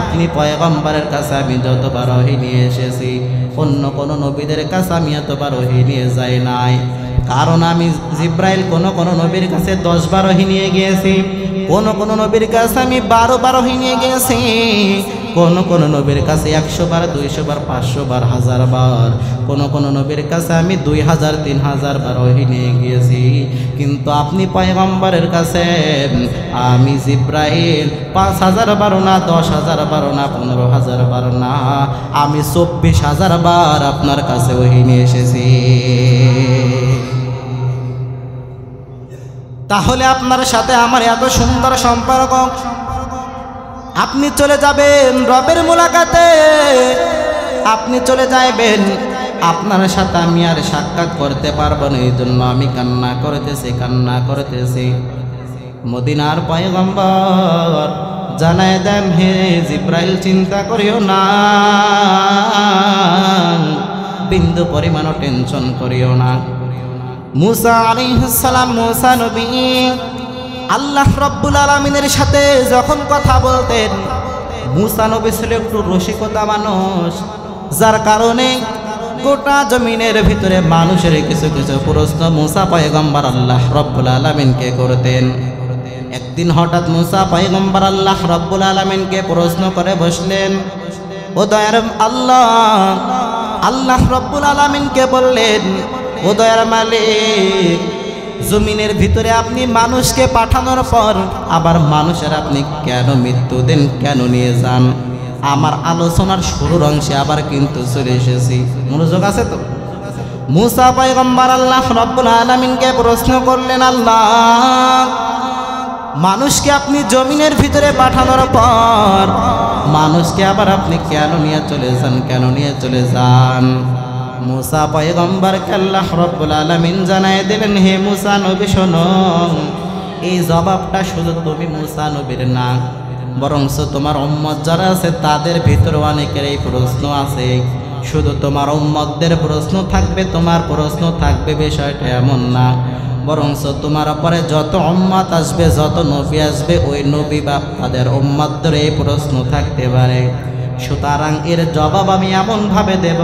আপনি পয়গম্বরের কাছে আমি যতবার ওহী নিয়ে এসেছি অন্য কোন নবীদের কাছে আমি এতবার ওহী নিয়ে যাই নাই, কারণ আমি জিব্রাইল কোন নবীর কাছে 10-12 ওহী নিয়ে গিয়েছি, কোন নবীর কাছে আমি 12 ওহী নিয়ে গিয়েছি, কোন নবীর কাছে 100 বার, 200 বার, 500 বার, 1000 বার, কোন নবীর কাছে আমি 2000, 3000 বার ওহী নিয়ে গিয়েছি। কিন্তু আপনি পয়গম্বরের কাছে আমি জিব্রাইল 5000 বার না, 10,000 বার না, 15,000 বার না, আমি 24,000 বার আপনার কাছে ওহী নিয়ে এসেছি। তাহলে আপনার সাথে আমার এত সুন্দর সম্পর্ক, আপনি চলে যাবেন রবের মুলাকাতে, আপনি চলে যাবেন, আপনার সাথে আমি আর সাক্ষাৎ করতে পারবো না। এই জন্য আমি কান্না করতেছি। মদিনার পয়গম্বর জানায় দেন, হে জিব্রাইল চিন্তা করিও না, বিন্দু পরিমাণও টেনশন করিও না। মুসা আলাইহিস সালাম, মুসা নবী আল্লাহ রাব্বুল আলামিনের সাথে যখন কথা বলতেন, মুসা নবী ছিল একটু রসিকতা মানুষ, যার কারণে গোটা জমিনের ভিতরে মানুষের কিছু প্রশ্ন মুসা পয়গম্বর আল্লাহ রাব্বুল আলামিনকে করতেন। একদিন হঠাৎ মুসা পয়গম্বর আল্লাহ রাব্বুল আলামিনকে প্রশ্ন করে বসলেন। ও দয়ার আল্লাহ, আল্লাহ রাব্বুল আলামিনকে বললেন, ও দয়ার মালিক, জমিনের ভিতরে আপনি মানুষকে পাঠানোর পর আবার মানুষের আপনি কেন মৃত্যু দেন, কেন নিয়ে যান? আমার আলোচনার শুরুর অংশে আবার কিন্তু চলে এসেছি, মনোযোগ আছে তো? মুসা পয়গম্বর আল্লাহ রাব্বুল আলামিনকে প্রশ্ন করলেন, আল্লাহ, মানুষকে আপনি জমিনের ভিতরে পাঠানোর পর মানুষকে আবার আপনি কেন নিয়ে চলে যান? মুসা পয়গম্বরকে আল্লাহ রাব্বুল আলামিন জানায় দিলেন, হে মুসা নবী শোনো, এই জবাবটা শুধু তুমি মুসা নবীর না, বরং তোমার উম্মত যারা আছে তাদের ভিতরে অনেকের এই প্রশ্ন আছে। শুধু তোমার উম্মতদের প্রশ্ন থাকবে, তোমার প্রশ্ন থাকবে বিষয়টা এমন না, বরং তোমার পরে যত উম্মত আসবে, যত নবী আসবে, ওই নবী বা তাদের উম্মতদের এই প্রশ্ন থাকতে পারে। সুতরাং এর জবাব আমি এমনভাবে দেব,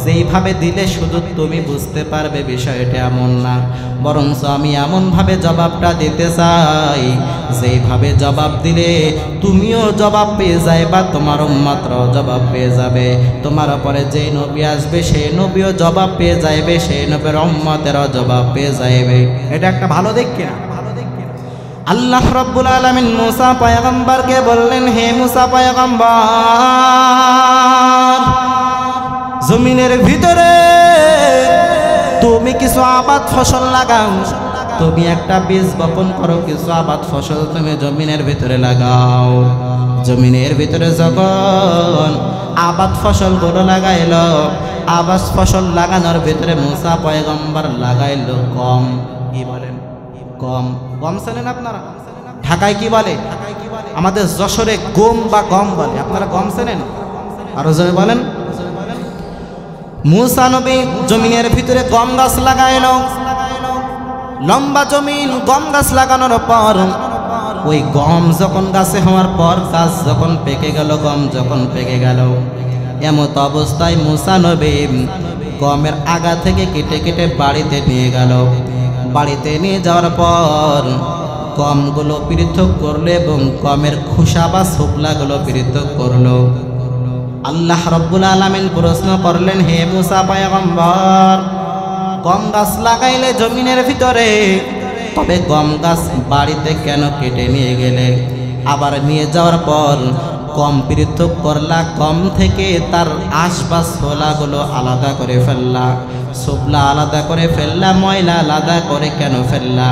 যেইভাবে দিলে শুধু তুমি বুঝতে পারবে বিষয়টা এমন না, বরং আমি এমনভাবে জবাবটা দিতে চাই যেইভাবে জবাব দিলে তুমিও জবাব পেয়ে যাইবা, তোমার উম্মতরাও জবাব পেয়ে যাবে, তোমার পরে যেই নবী আসবে সেই নবীও জবাব পেয়ে যাইবে, সেই নবীর উম্মতেরও জবাব পেয়ে যাইবে। এটা একটা ভালো দিক কিনা? আল্লাহ রাব্বুল আলামিন মুসা পয়গম্বরকে বললেন, হে মুসা পয়গম্বর, জমিনের ভিতরে তুমি কিছু আবাদ ফসল লাগাও, তুমি একটা বীজ বপন করো, কিছু আবাদ ফসল তুমি জমিনের ভিতরে লাগাও। জমিনের ভিতরে যখন আবাদ ফসলগুলো লাগাইলো, আবাদ ফসল লাগানোর ভিতরে মুসা পয়গম্বর লাগাইলো গম। কি বলেন? গম। গম চেনেন আপনারা? ঢাকায় কি বলে? আমাদের যশোরে গম বা গম বলে, আপনারা গম চেনেন? আরো জোরে বলেন। মুসা নবী জমিনের ভিতরে গম গাছ লাগাইলো, লম্বা জমিন, গম গাছ লাগানোর পর ওই গম যখন গাছে হওয়ার পর গাছ যখন পেকে গেল, গম যখন পেকে গেল, এমত অবস্থায় মুসা নবী গমের আগা থেকে কেটে কেটে বাড়িতে নিয়ে গেল। বাড়িতে নিয়ে যাওয়ার পর গমগুলো পৃথক করলো এবং গমের খোসা বা ছোবলাগুলো পৃথক করলো। আল্লাহ রাব্বুল আলামিন প্রশ্ন করলেন, হে মুসা পয়গম্বর, গম গাছ লাগাইলে জমিনের ভিতরে, তবে গম গাছ বাড়িতে কেন কেটে নিয়ে গেলে? আবার নিয়ে যাওয়ার পর গম পৃথক করলা, গম থেকে তার আশপাশ ছোলাগুলো আলাদা করে ফেললা, ছোবলা আলাদা করে ফেললা, ময়লা আলাদা করে কেন ফেললা?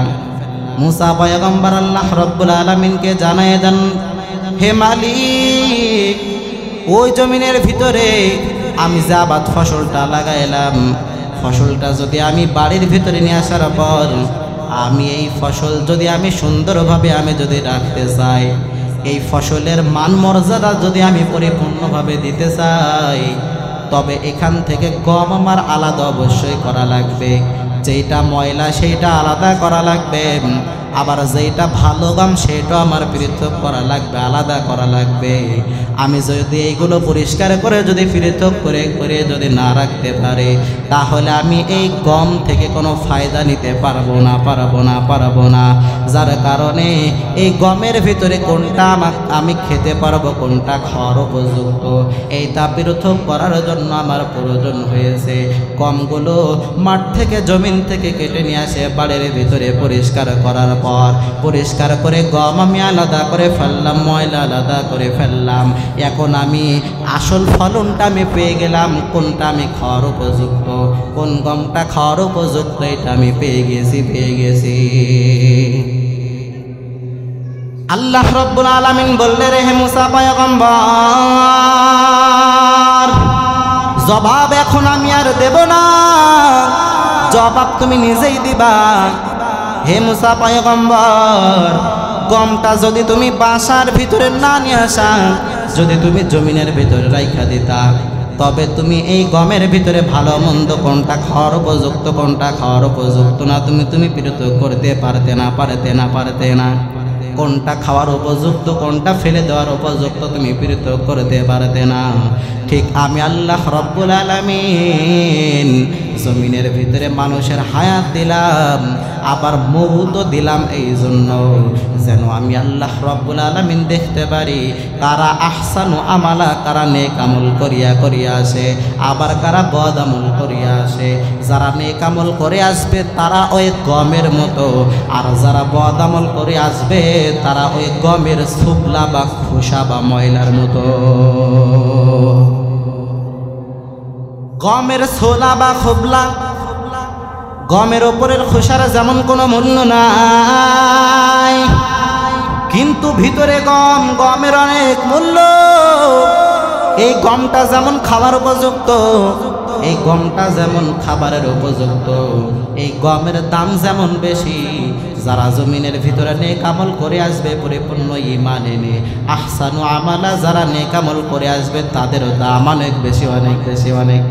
মুসা পয়গম্বর আল্লাহ রাব্বুল আলামিনকে জানায় দেন, হে মালিক, ওই জমিনের ভিতরে আমি যে আবাদ ফসলটা লাগাইলাম, ফসলটা যদি আমি বাড়ির ভিতরে নিয়ে আসার পর আমি এই ফসল যদি আমি সুন্দরভাবে আমি যদি রাখতে চাই, এই ফসলের মান মর্যাদা যদি আমি পরিপূর্ণভাবে দিতে চাই, তবে এখান থেকে গম আমার আলাদা অবশ্যই করা লাগবে, যেটা ময়লা সেইটা আলাদা করা লাগবে, আবার যেটা ভালো গম সেটা আমার পৃথক করা লাগবে, আলাদা করা লাগবে। আমি যদি এইগুলো পরিষ্কার করে যদি পৃথক করে করে যদি না রাখতে পারি, তাহলে আমি এই গম থেকে কোনো ফায়দা নিতে পারবো না। যার কারণে এই গমের ভিতরে কোনটা আমি খেতে পারবো, কোনটা খাওয়ার উপযুক্ত, এইটা পৃথক করার জন্য আমার প্রয়োজন হয়েছে গমগুলো মাঠ থেকে জমিন থেকে কেটে নিয়ে আসে বাড়ির ভিতরে পরিষ্কার করার পর, পরিষ্কার করে গম আমি আলাদা করে ফেললাম, ময়লা আলাদা করে ফেললাম। এখন আমি আসল ফলনটা আমি পেয়ে গেলাম, কোনটা আমি খাওয়ার উপযুক্ত, কোন গমটা খাওয়ার উপযুক্ত, এটা আমি পেয়ে গেছি। আল্লাহ রাব্বুল আলামিন বললেন, হে মুসা পয়গম্বর, জবাব এখন আমি আর দেব না, জবাব তুমি নিজেই দিবা। হে মুসা পয়গম্বর, গমটা যদি তুমি বাসার ভিতরে না নিয়ে আসা, যদি তুমি জমিনের ভিতরে রাইখা দিতা, তবে তুমি এই গমের ভিতরে ভালো মন্দ কোনটা খাওয়ার উপযুক্ত, কোনটা খাওয়ার উপযুক্ত না, তুমি পৃথক করতে পারতে না। কোনটা খাওয়ার উপযুক্ত, কোনটা ফেলে দেওয়ার উপযুক্ত তুমি পৃথক করতে পারতে না। ঠিক আমি আল্লাহ রব্বুল আলামিন জমিনের ভিতরে মানুষের হায়াত দিলাম, আবার মৌত দিলাম এই জন্য যেন আমি আল্লাহ রব্বুল আলামিন দেখতে পারি কারা আহসানু আমালা, কারা নেক আমল করিয়া আসে, আবার কারা বদ আমল করিয়া আসে। যারা নেক আমল করে আসবে তারা ওই গমের মতো, আর যারা বদ আমল করে আসবে তারা ওই গমের শুকলা বা খোসা বা ময়লার মতো। গমের ছোলা বা খোবলা, গমের ওপরের খোসার যেমন কোনো মূল্য নাই, কিন্তু ভিতরে গমের অনেক মূল্য। এই গমটা যেমন খাবার উপযুক্ত, এই গমটা যেমন খাবারের উপযুক্ত, এই গমের দাম যেমন বেশি। যারা জমিনের ভিতরে নেক আমল করে আসবে পরিপূর্ণ ঈমান এনে আহসানু আমালা, যারা নেক আমল করে আসবে তাদেরও দাম অনেক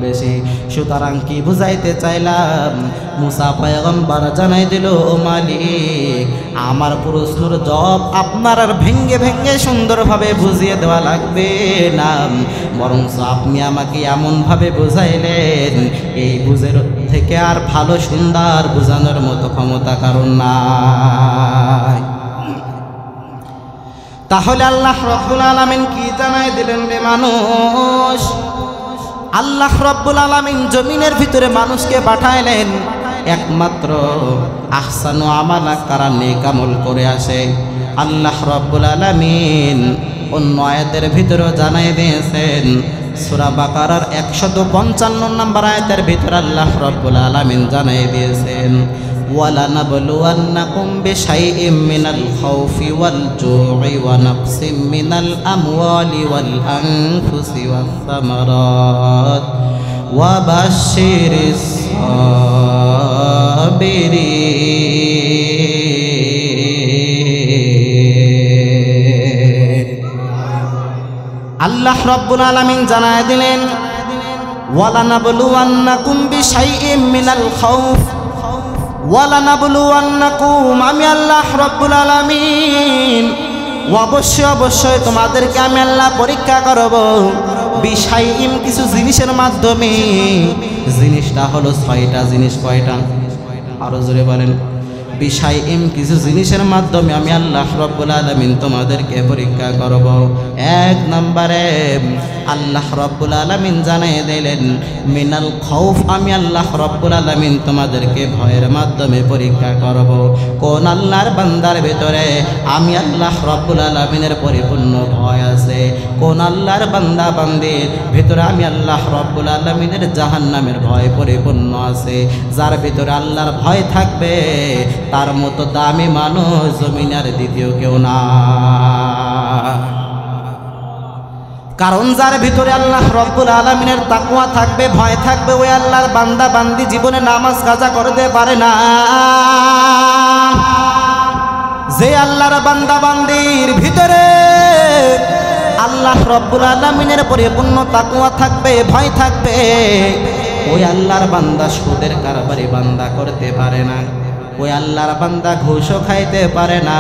বেশি। সুতরাং কি বুঝাইতে চাইলাম, মুসা পয়গম্বর জানাই দিল, ও মালিক, আমার প্রশ্নের জবাব আপনার আর ভেঙ্গে সুন্দরভাবে বুঝিয়ে দেওয়া লাগবে না, বরং আপনি আমাকে এমনভাবে বুঝাইলেন এই বুঝের থেকে আর ভালো সুন্দর বোঝানোর মতো ক্ষমতা কারণ নাই। তাহলে আল্লাহ রাব্বুল আলামিন কি জানাই দিলেন রে মানুষ? আল্লাহ রাব্বুল আলামিন জমিনের ভিতরে মানুষকে পাঠাইলেন একমাত্র আহসানু আমালা, কারা নেক আমল করে আসে। আল্লাহ রাব্বুল আলামিন অন্য আয়াতের ভিতরে জানাই দিয়েছেন, সূরা বাকারার 155 নম্বর আয়াতের ভিতরে আল্লাহ রাব্বুল আলামিন জানাই দিয়েছেন, ওয়ালানাবলুওয়ান্নাকুম বিশাইইম মিনাল খাউফি ওয়াল জু'i ওয়া নাকসিম মিনাল আমওয়ালি ওয়াল আনফুসি ওয়াস সামারাত ওয়া বাশশিরিস সাবিরিন। আল্লাহ রাব্বুল আলামিন জানায় দিলেন, ওয়ালানাবলুওয়ান্নাকুম বিশাইইম মিনাল খাউফ, ওয়ালানাবলুওয়ান্নাকুম, আমি আল্লাহ রাব্বুল আলামিন অবশ্যই তোমাদেরকে আমি আল্লাহ পরীক্ষা করব বিশাইইম, কিছু জিনিসের মাধ্যমে। জিনিসটা হলো 6টা জিনিস। কয়টা? আরো জোরে বলেন। বিশাইইম, কিছু জিনিসের মাধ্যমে আমি আল্লাহ রাব্বুল আলামিন তোমাদেরকে পরীক্ষা করব। 1 নম্বরে আল্লাহ রাব্বুল আলামিন জানিয়ে দিলেন, মিনাল খাউফ, আমি আল্লাহ রাব্বুল আলামিন তোমাদেরকে ভয়ের মাধ্যমে পরীক্ষা করব। কোন আল্লাহর বান্দার ভিতরে আমি আল্লাহ রাব্বুল আলামিনের পরিপূর্ণ ভয় আছে? কোন আল্লাহর বান্দা বান্দির ভিতরে আমি আল্লাহ রাব্বুল আলামিনের জাহান্নামের ভয় পরিপূর্ণ আছে? যার ভিতরে আল্লাহর ভয় থাকবে তার মতো দামি মানুষ জমিনের দ্বিতীয় কেউ না। কারণ যার ভিতরে আল্লাহ রাব্বুল আলামিনের তাকওয়া থাকবে, ভয় থাকবে, ওই আল্লাহর বান্দা বান্দি জীবনে নামাজ কাজা করতে পারে না। যে আল্লাহর বান্দা বান্দির ভিতরে আল্লাহ রাব্বুল আলামিনের পরিপূর্ণ তাকওয়া থাকবে, ভয় থাকবে, ওই আল্লাহর বান্দা সুদের কারবারি বান্দা করতে পারে না। ওই আল্লাহর বান্দা ঘুষও খাইতে পারে না।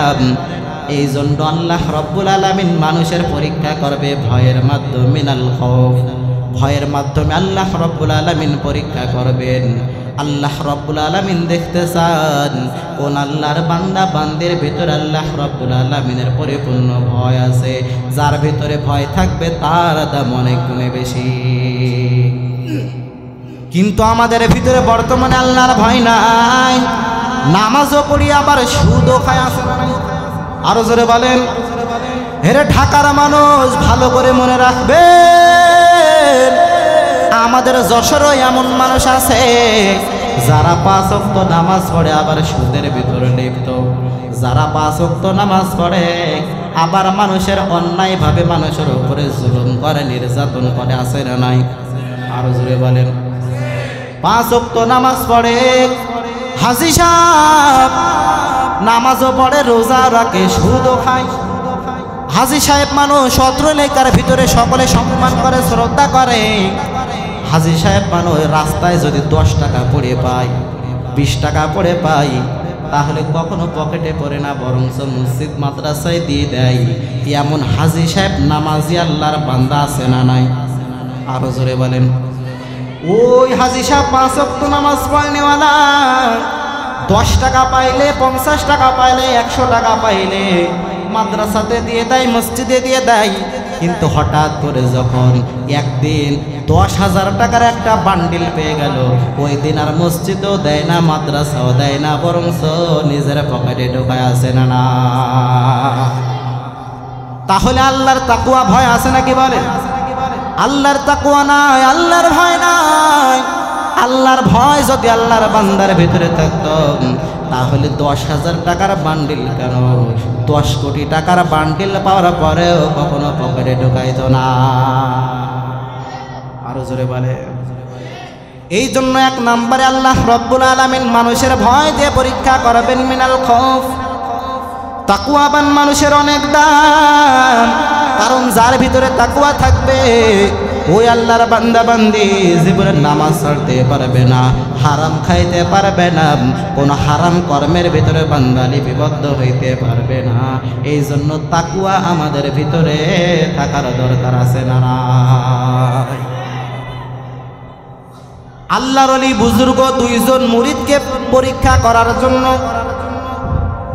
এই জন্য আল্লাহ রব্বুল আলামিন মানুষের পরীক্ষা করবে ভয়ের মাধ্যমে, মিনাল খৌফ, ভয়ের মাধ্যমে আল্লাহ রব্বুল আলামিন পরীক্ষা করবেন। আল্লাহ রব্বুল আলামিন দেখতে চান কোন আল্লাহর বান্দা বান্দির ভিতরে আল্লাহ রব্বুল আলামিনের পরিপূর্ণ ভয় আছে। যার ভিতরে ভয় থাকবে তার দাম অনেক গুণে বেশি। কিন্তু আমাদের ভিতরে বর্তমানে আল্লাহর ভয় নাই, নামাজও পড়ি আবার সুদও খায়, আছে না নাই? আরো জোরে বলেন। হেরে ঢাকার মানুষ ভালো করে মনে রাখবে, আমাদের যশোরও এমন মানুষ আছে যারা 5 ওয়াক্ত নামাজ পড়ে আবার সুদের ভিতরে লিপ্ত, যারা 5 ওয়াক্ত নামাজ পড়ে আবার মানুষের অন্যায়ভাবে মানুষের উপরে জুলুম করে, নির্যাতন করে, আছে না নাই? আরো জোরে বলেন। 5 ওয়াক্ত নামাজ পড়ে, হাজী সাহেব নামাজও পড়ে, রোজা রাখে, সুদও খায়। হাজী সাহেব মানুষ সত্র এলাকার ভিতরে সকলে সম্মান করে, শ্রদ্ধা করে। হাজী সাহেব মানুষ রাস্তায় যদি 10 টাকা পড়ে পায়, 20 টাকা পড়ে পাই, তাহলে কখনো পকেটে পড়ে না, বরঞ্চ মসজিদ মাদ্রাসায় দিয়ে দেয়। এমন হাজী সাহেব নামাজি আল্লাহর বান্দা আছে না নাই? আরো জোরে বলেন। ওই হাজী সাহেব 5 ওয়াক্ত নামাজ পড়নেওয়ালা 10 টাকা পাইলে, 50 টাকা পাইলে, 100 টাকা পাইলে মাদ্রাসাতে দিয়ে দেয়, মসজিদে দিয়ে দেয়। কিন্তু হঠাৎ করে যখন একদিন 10,000 টাকার একটা বান্ডিল পেয়ে গেল, ওই দিন আর মসজিদও দেয় না, মাদ্রাসাও দেয় না, বরঞ্চ নিজের পকেটে ঢোকায়, আছে না না? তাহলে আল্লাহর তাকওয়া ভয় আছে নাকি বলেন? আল্লাহর তাকওয়া নাই, আল্লাহর ভয় নাই। আল্লাহর ভয় যদি আল্লাহর বান্দার ভিতরে থাকতো, তাহলে 10,000 টাকার বান্ডিল কেন, 10 কোটি টাকার বান্ডিল পাওয়ার পরেও কখনো পকেটে ঢুকাইতো না। আরো জোরে বলে। এই জন্য 1 নম্বরে আল্লাহ রব্বুল আলামিন মানুষের ভয় দিয়ে পরীক্ষা করবেন, মিনাল খৌফ। তাকওয়াবান মানুষের অনেক দাম, কারণ যার ভিতরে তাকওয়া থাকবে ওই আল্লাহর বান্দা বান্দি জীবনে নামাজ ছাড়তে পারবে না, হারাম খাইতে পারবে না, কোন হারাম কর্মের ভিতরে বান্দা লিপিবদ্ধ হইতে পারবে না। এই জন্য তাকওয়া আমাদের ভিতরে থাকার দরকার আছে না? আল্লাহর ওলি বুজুর্গ 2 জন মুরিদকে পরীক্ষা করার জন্য,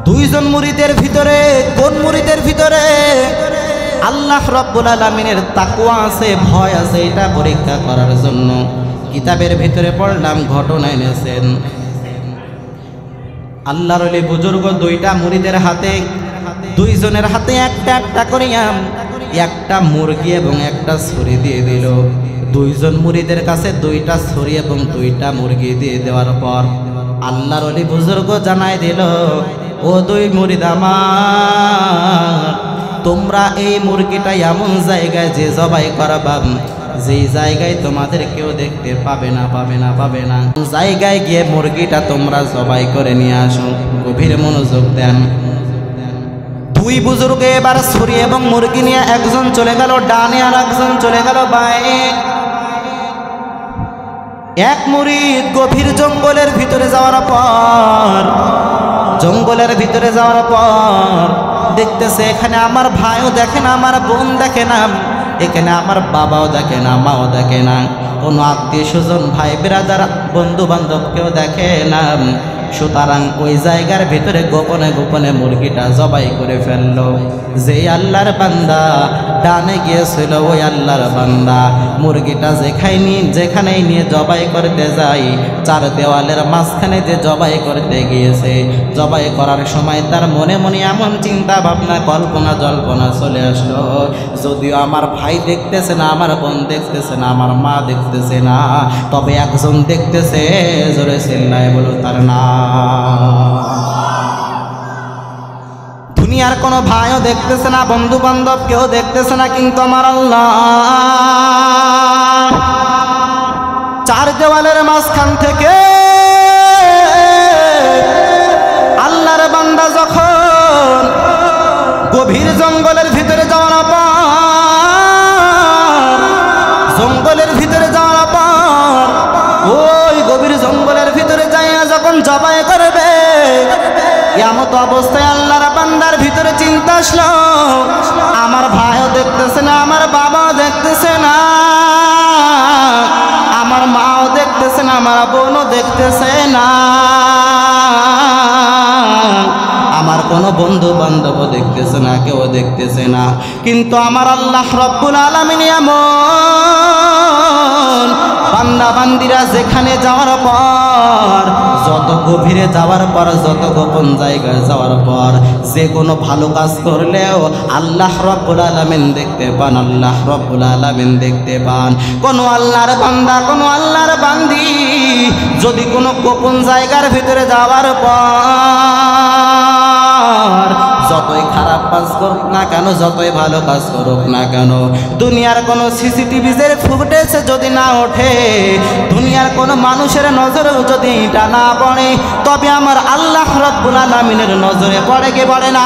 2 জন মুরিদের ভিতরে কোন মুরিদের ভিতরে আল্লাহ রব্বুল আলামিনের তাকওয়া আছে, ভয় আছে, এটা পরীক্ষা করার জন্য কিতাবের ভিতরে পড়লাম, ঘটনা এনেছেন। আল্লাহর ওলি বুজুর্গ 2টা মুরিদের হাতে, 2 জনের হাতে একটা করিয়া একটা মুরগি এবং একটা ছুরি দিয়ে দিল। 2 জন মুরিদের কাছে 2টা ছুরি এবং 2টা মুরগি দিয়ে দেওয়ার পর আল্লাহর ওলি বুজুর্গ জানাই দিল, ও 2 মুরিদ আমার, তোমরা এই মুরগিটা এমন জায়গায় যে জবাই করবা, যেই জায়গায় তোমাদের কেউ দেখতে পাবে না, জায়গায় গিয়ে মুরগিটা তোমরা জবাই করে নিয়ে আসো। গভীর মনোযোগ দেন। 2 বুজুর্গ এবার ছুরি এবং মুরগি নিয়ে একজন চলে গেল ডানে আর একজন চলে গেল বাঁয়ে। 1 মুরিদ গভীর জঙ্গলের ভিতরে যাওয়ার পর, দেখতেছে এখানে আমার ভাইও দেখে না, আমার বোন দেখে না, এখানে আমার বাবাও দেখে না, মাও দেখে না, কোনো আত্মীয় স্বজন, ভাই বিরাদার, বন্ধু বান্ধব কেউ দেখে না। সুতরাং ওই জায়গার ভিতরে গোপনে গোপনে মুরগিটা জবাই করে ফেললো। যেই আল্লাহর বান্দা ডানে গিয়েছিল, ওই আল্লাহর বান্দা মুরগিটা যেখানেই নিয়ে জবাই করতে যায়, 4 দেওয়ালের মাঝখানে যে জবাই করতে গিয়েছে, জবাই করার সময় তার মনে মনে এমন চিন্তা ভাবনা, কল্পনা জল্পনা চলে আসলো, যদিও আমার ভাই দেখতেছে না, আমার বোন দেখতেছে না, আমার মা দেখতেছে না, তবে একজন দেখতেছে, জোরে চিল্লায় বলো তার নাম। দুনিয়ার কোনো ভাইও দেখতেছে না, বন্ধু বান্ধব কেউ দেখতেছে না, কিন্তু আমার আল্লাহ 4 দেওয়ালের মাঝখান থেকে আল্লাহর বান্দা যখন গভীর জঙ্গলের ভিতরে যাওয়ার পর, ওই গভীর জঙ্গলের ভিতরে যাইয়া যখন জবাই করবে, এমত অবস্থায় আল্লাহর বান্দার ভিতরে চিন্তা আসলো, আমার ভাইও দেখতেছে না, আমার বাবাও দেখতেছে না, আমার মাও দেখতেছে না, আমার বোনও দেখতেছে না, আমার কোনো বন্ধু বান্ধব দেখতেছে না, কেউ দেখতেছে না, কিন্তু আমার আল্লাহ রব্বুল আলামিন এমন বান্দা বান্দিরা যেখানে যাওয়ার পর, যত গভীরে যাওয়ার পর, যত গোপন জায়গায় যাওয়ার পর যে কোনো ভালো কাজ করলেও আল্লাহ রব্বুল আলামিন দেখতে পান, আল্লাহ রব্বুল আলামিন দেখতে পান। কোনো আল্লাহর বান্দা, কোনো আল্লাহর বান্দি যদি কোনো গোপন জায়গার ভিতরে যাওয়ার পর যতই খারাপ কাজ করুক না কেন, যতই ভালো কাজ করুক না কেন, দুনিয়ার কোনো সিসিটিভির ফুটেজ যদি না ওঠে, দুনিয়ার কোনো মানুষের নজরেও যদি এটা না পড়ে, তবে আমার আল্লাহ রব্বুল আলামিনের নজরে পড়ে কি পড়ে না?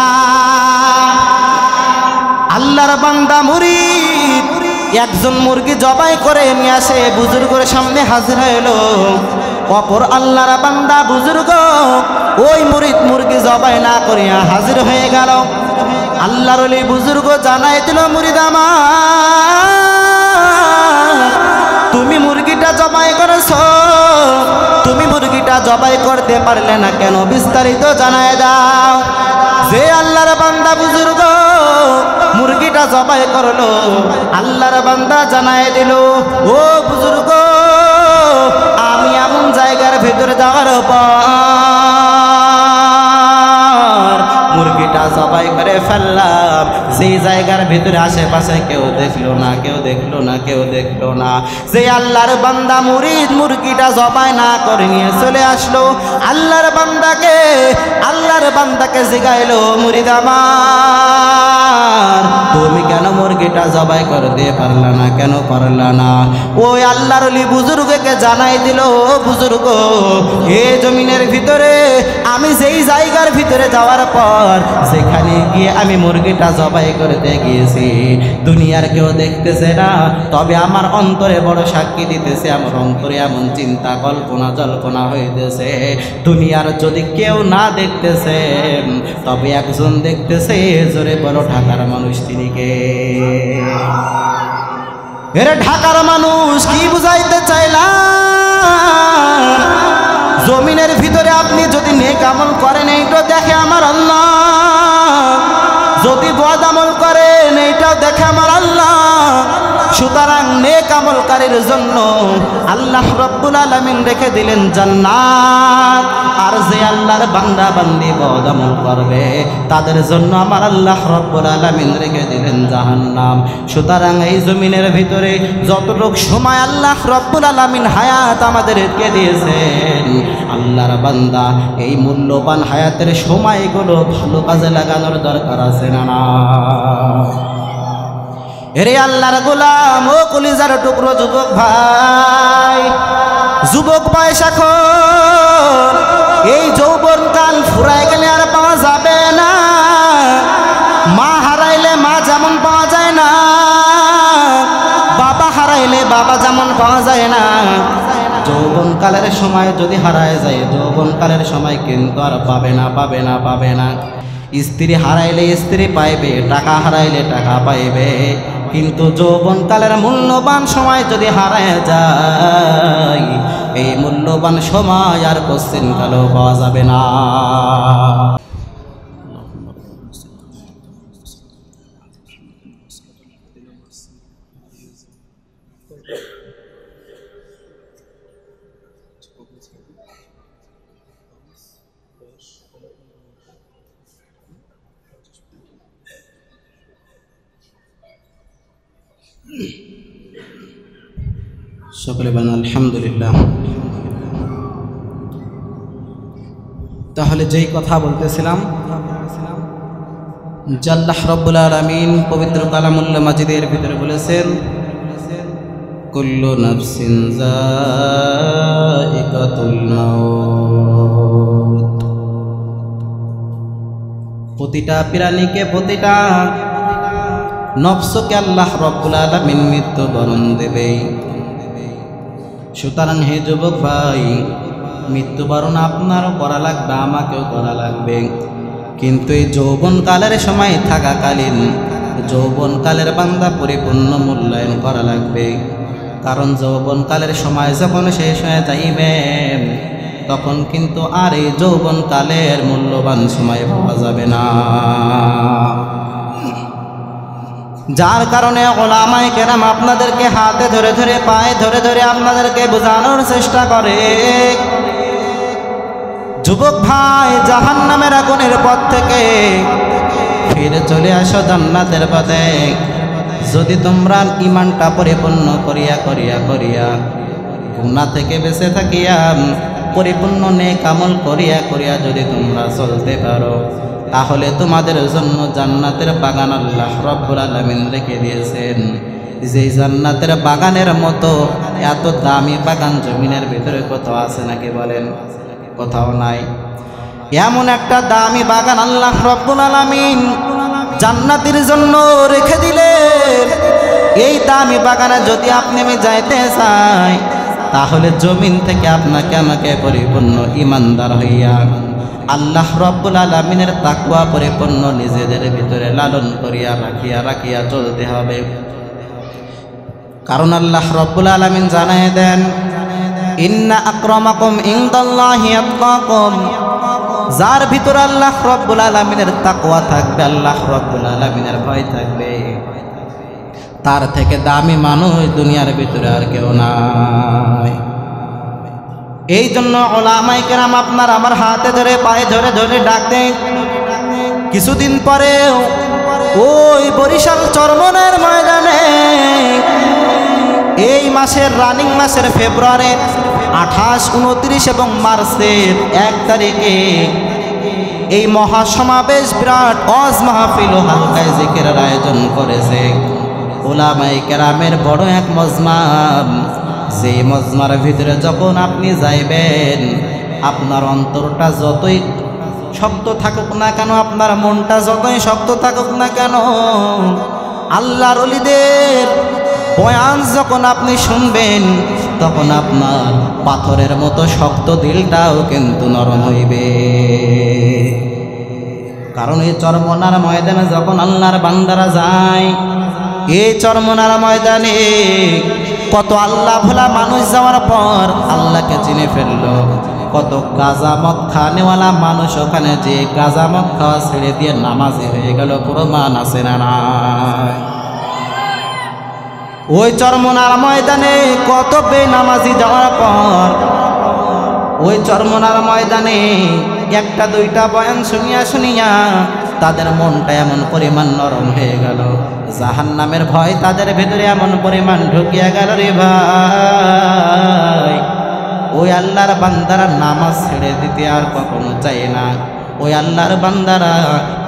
আল্লাহর বান্দা মুরিদ একজন মুরগি জবাই করে নিয়ে আসে, বুজুর্গের সামনে হাজির হলো। অপর আল্লাহর বান্দা বুজুর্গ ওই মুরিদ মুরগি জবাই না করিয়া হাজির হয়ে গেল। আল্লাহর ওলি বুজুর্গ জানাই দিল, মুরিদ আমার, তুমি মুরগিটা জবাই করেছো, তুমি মুরগিটা জবাই করতে পারলে না কেন, বিস্তারিত জানায় দাও। যে আল্লাহর বান্দা বুজুর্গ মুরগিটা জবাই করলো, আল্লাহর বান্দা জানায় দিল, ও বুজুর্গ, আমি এমন জায়গার ভেতরে যাওয়ার পর মুরগিটা জবাই করে ফেললাম, সেই জায়গার ভিতরে আশেপাশে কেউ দেখলো না, কেউ দেখলো না, কেউ দেখলো না। যে আল্লাহর বান্দা মুরিদ মুরগিটা জবাই না করে নিয়ে চলে আসলো, আল্লাহর বান্দাকে জিগাইলো, মুরিদ আমার, তুমি কেন মুরগিটা জবাই করতে পারলা না, কেন পারলা না? ওই আল্লাহর ওলি বুজুর্গকে জানাই দিল, বুজুর্গ, এই জমিনের ভিতরে আমি যেই জায়গার ভিতরে যাওয়ার পর, সেখানে গিয়ে আমি মুরগিটা জবাই করতে গিয়েছি, দুনিয়ার কেউ দেখতেছে না, তবে আমার অন্তরে বড় সাক্ষী দিতেছে, আমার অন্তরে এমন চিন্তা কল্পনা জল্পনা হইতেছে, দুনিয়ার যদি কেউ না দেখতেছে, তবে একজন দেখতেছে, জোরে বড় ঢাকার মানুষ, তিনি কে? এরে ঢাকার মানুষ, কি বুঝাইতে চাইলাম? জমিনের ভিতরে আপনি যদি নেক আমল করেন, এইটা দেখে আমার আল্লাহ, যদি বদ আমল করেন, এইটাও দেখে আমার আল্লাহ। সুতরাং নেক আমলকারীর জন্য আল্লাহ রব্বুল আলামিন রেখে দিলেন জান্নাত, আর যে আল্লাহর বান্দা বান্দি বদ আমল করবে, তাদের জন্য আমার আল্লাহ রব্বুল আলামিন রেখে দিলেন জাহান্নাম। সুতরাং এই জমিনের ভিতরে যতটুক সময় আল্লাহ রব্বুল আলামিন হায়াত আমাদেরকে দিয়েছেন, আল্লাহর বান্দা এই মূল্যবান হায়াতের সময়গুলো ভালো কাজে লাগানোর দরকার আছে না? এরে আল্লাহর গোলাম, ও কলিজার টুকরো যুবক ভাই, যুবক বয়স এখন, এই যৌবনকাল ফুরায় গেলে আর পাওয়া যাবে না। মা হারাইলে মা যেমন পাওয়া যায় না, বাবা হারাইলে বাবা যেমন পাওয়া যায় না, যৌবনকালের সময় যদি হারায় যায়, যৌবনকালের সময় কিন্তু আর পাবে না, পাবে না, পাবে না। স্ত্রী হারাইলে স্ত্রী পাইবে, টাকা হারাইলে টাকা পাইবে, কিন্তু যৌবনকালের মূল্যবান সময় যদি হারায় যায়, এই মূল্যবান সময় আর কোশ্চেন কালেও পাওয়া যাবে না। সকলে বলেন আলহামদুলিল্লাহ। তাহলে যেই কথা বলতেছিলাম, আল্লাহ রাব্বুল আলামিন পবিত্র কালামুল মাজিদের ভিতরে বলেছেন, কুল্লু নাফসিন যায়িকাতুল মাউত, প্রতিটা প্রাণীকে, প্রতিটা নফসকে আল্লাহ রাব্বুল আলামিন মৃত্যুবরণ দেবে। সুতরাং হে যুবক ভাই, মৃত্যুবরণ আপনারও করা লাগবে, আমাকেও করা লাগবে। কিন্তু এই যৌবনকালের সময় থাকাকালীন যৌবনকালের বান্দা পরিপূর্ণ মূল্যায়ন করা লাগবে। কারণ যৌবনকালের সময় যখন শেষ হয়ে যাইবেন তখন কিন্তু আর এই যৌবনকালের মূল্যবান সময় পাওয়া যাবে না। যার কারণে ওলামায়ে কেরাম আপনাদেরকে হাতে ধরে ধরে পায়ে ধরে ধরে আপনাদেরকে বোঝানোর চেষ্টা করে, যুবক ভাই, জাহান্নামের আগুনের পথ থেকে ফিরে চলে আসো জান্নাতের পথে। যদি তোমরা ঈমানটা পরিপূর্ণ করিয়া করিয়া করিয়া গুনাহ থেকে বেঁচে থাকিয়া পরিপূর্ণ নেক আমল করিয়া করিয়া যদি তোমরা চলতে পারো, তাহলে তোমাদের জন্য জান্নাতের বাগান আল্লাহ রাব্বুল আলামিন রেখে দিয়েছেন। যে জান্নাতের বাগানের মতো এত দামি বাগান জমিনের ভিতরে কোথাও আছে নাকি বলেন? কোথাও নাই। এমন একটা দামি বাগান আল্লাহ রাব্বুল আলামিন জান্নাতের জন্য রেখে দিলেন। এই দামি বাগানে যদি আপনি আমি যাইতে চাই, তাহলে জমিন থেকে আপনাকে আমাকে পরিপূর্ণ ঈমানদার হইয়া আল্লাহ রাব্বুল আলামিনের তাকওয়া পরিপূর্ণ নিজেদের ভিতরে লালন করিয়া রাখিয়া রাখিয়া চলতে হবে। কারণ আল্লাহ রাব্বুল আলামিন জানায় দেন, ইন্না আকরামাকুম ইনদাল্লাহি আতকাকুম। যার ভিতরে আল্লাহ রাব্বুল আলামিনের তাকওয়া থাকবে, আল্লাহ রাব্বুল আলামিনের ভয় থাকবে, তার থেকে দামি মানুষ দুনিয়ার ভিতরে আর কেউ নাই। এই জন্য ওলামায়ে কেরাম আপনার আমার হাতে ধরে পায়ে ধরে ধরে ডাকতেন। কিছুদিন পরে ওই বরিশাল চরমনার ময়দানে এই মাসের রানিং মাসের ফেব্রুয়ারির 28, 29 এবং মার্চের 1 তারিখে এই মহাসমাবেশ বিরাট ওয়াজ মাহফিল ও হালকায় জিকিরের আয়োজন করেছে ওলামায়ে কেরামের বড় এক মজমা। যে মজমার ভিতরে যখন আপনি যাইবেন, আপনার অন্তরটা যতই শক্ত থাকুক না কেন, আপনার মনটা যতই শক্ত থাকুক না কেন, আল্লাহর ওলিদের বয়ান যখন আপনি শুনবেন, তখন আপনার পাথরের মতো শক্ত দিলটাও কিন্তু নরম হইবে। কারণ এই চরমনার ময়দানে যখন আল্লাহর বান্দারা যায়, এই চরমনার ময়দানে কত আল্লাহ ভোলা মানুষ যাওয়ার পর আল্লাহকে চিনে ফেললো। কত গাঁজা মদ খানেওয়ালা মানুষ ওখানে যে গাঁজা মদ খাওয়া ছেড়ে দিয়ে নামাজি হয়ে গেল, প্রমাণ আছে না নাই? ওই চরমনার ময়দানে কত বেনামাজি যাওয়ার পর ওই চরমনার ময়দানে একটা দুইটা বয়ান শুনিয়া শুনিয়া তাদের মনটা এমন পরিমাণ নরম হয়ে গেল, জাহান্নামের ভয় তাদের ভেতরে এমন পরিমাণ ঢুকিয়া গেল রে ভাই। ওই আল্লাহর বান্দারা নামাজ ছেড়ে দিতে আর কখনো চায় না। ওই আল্লাহর বান্দারা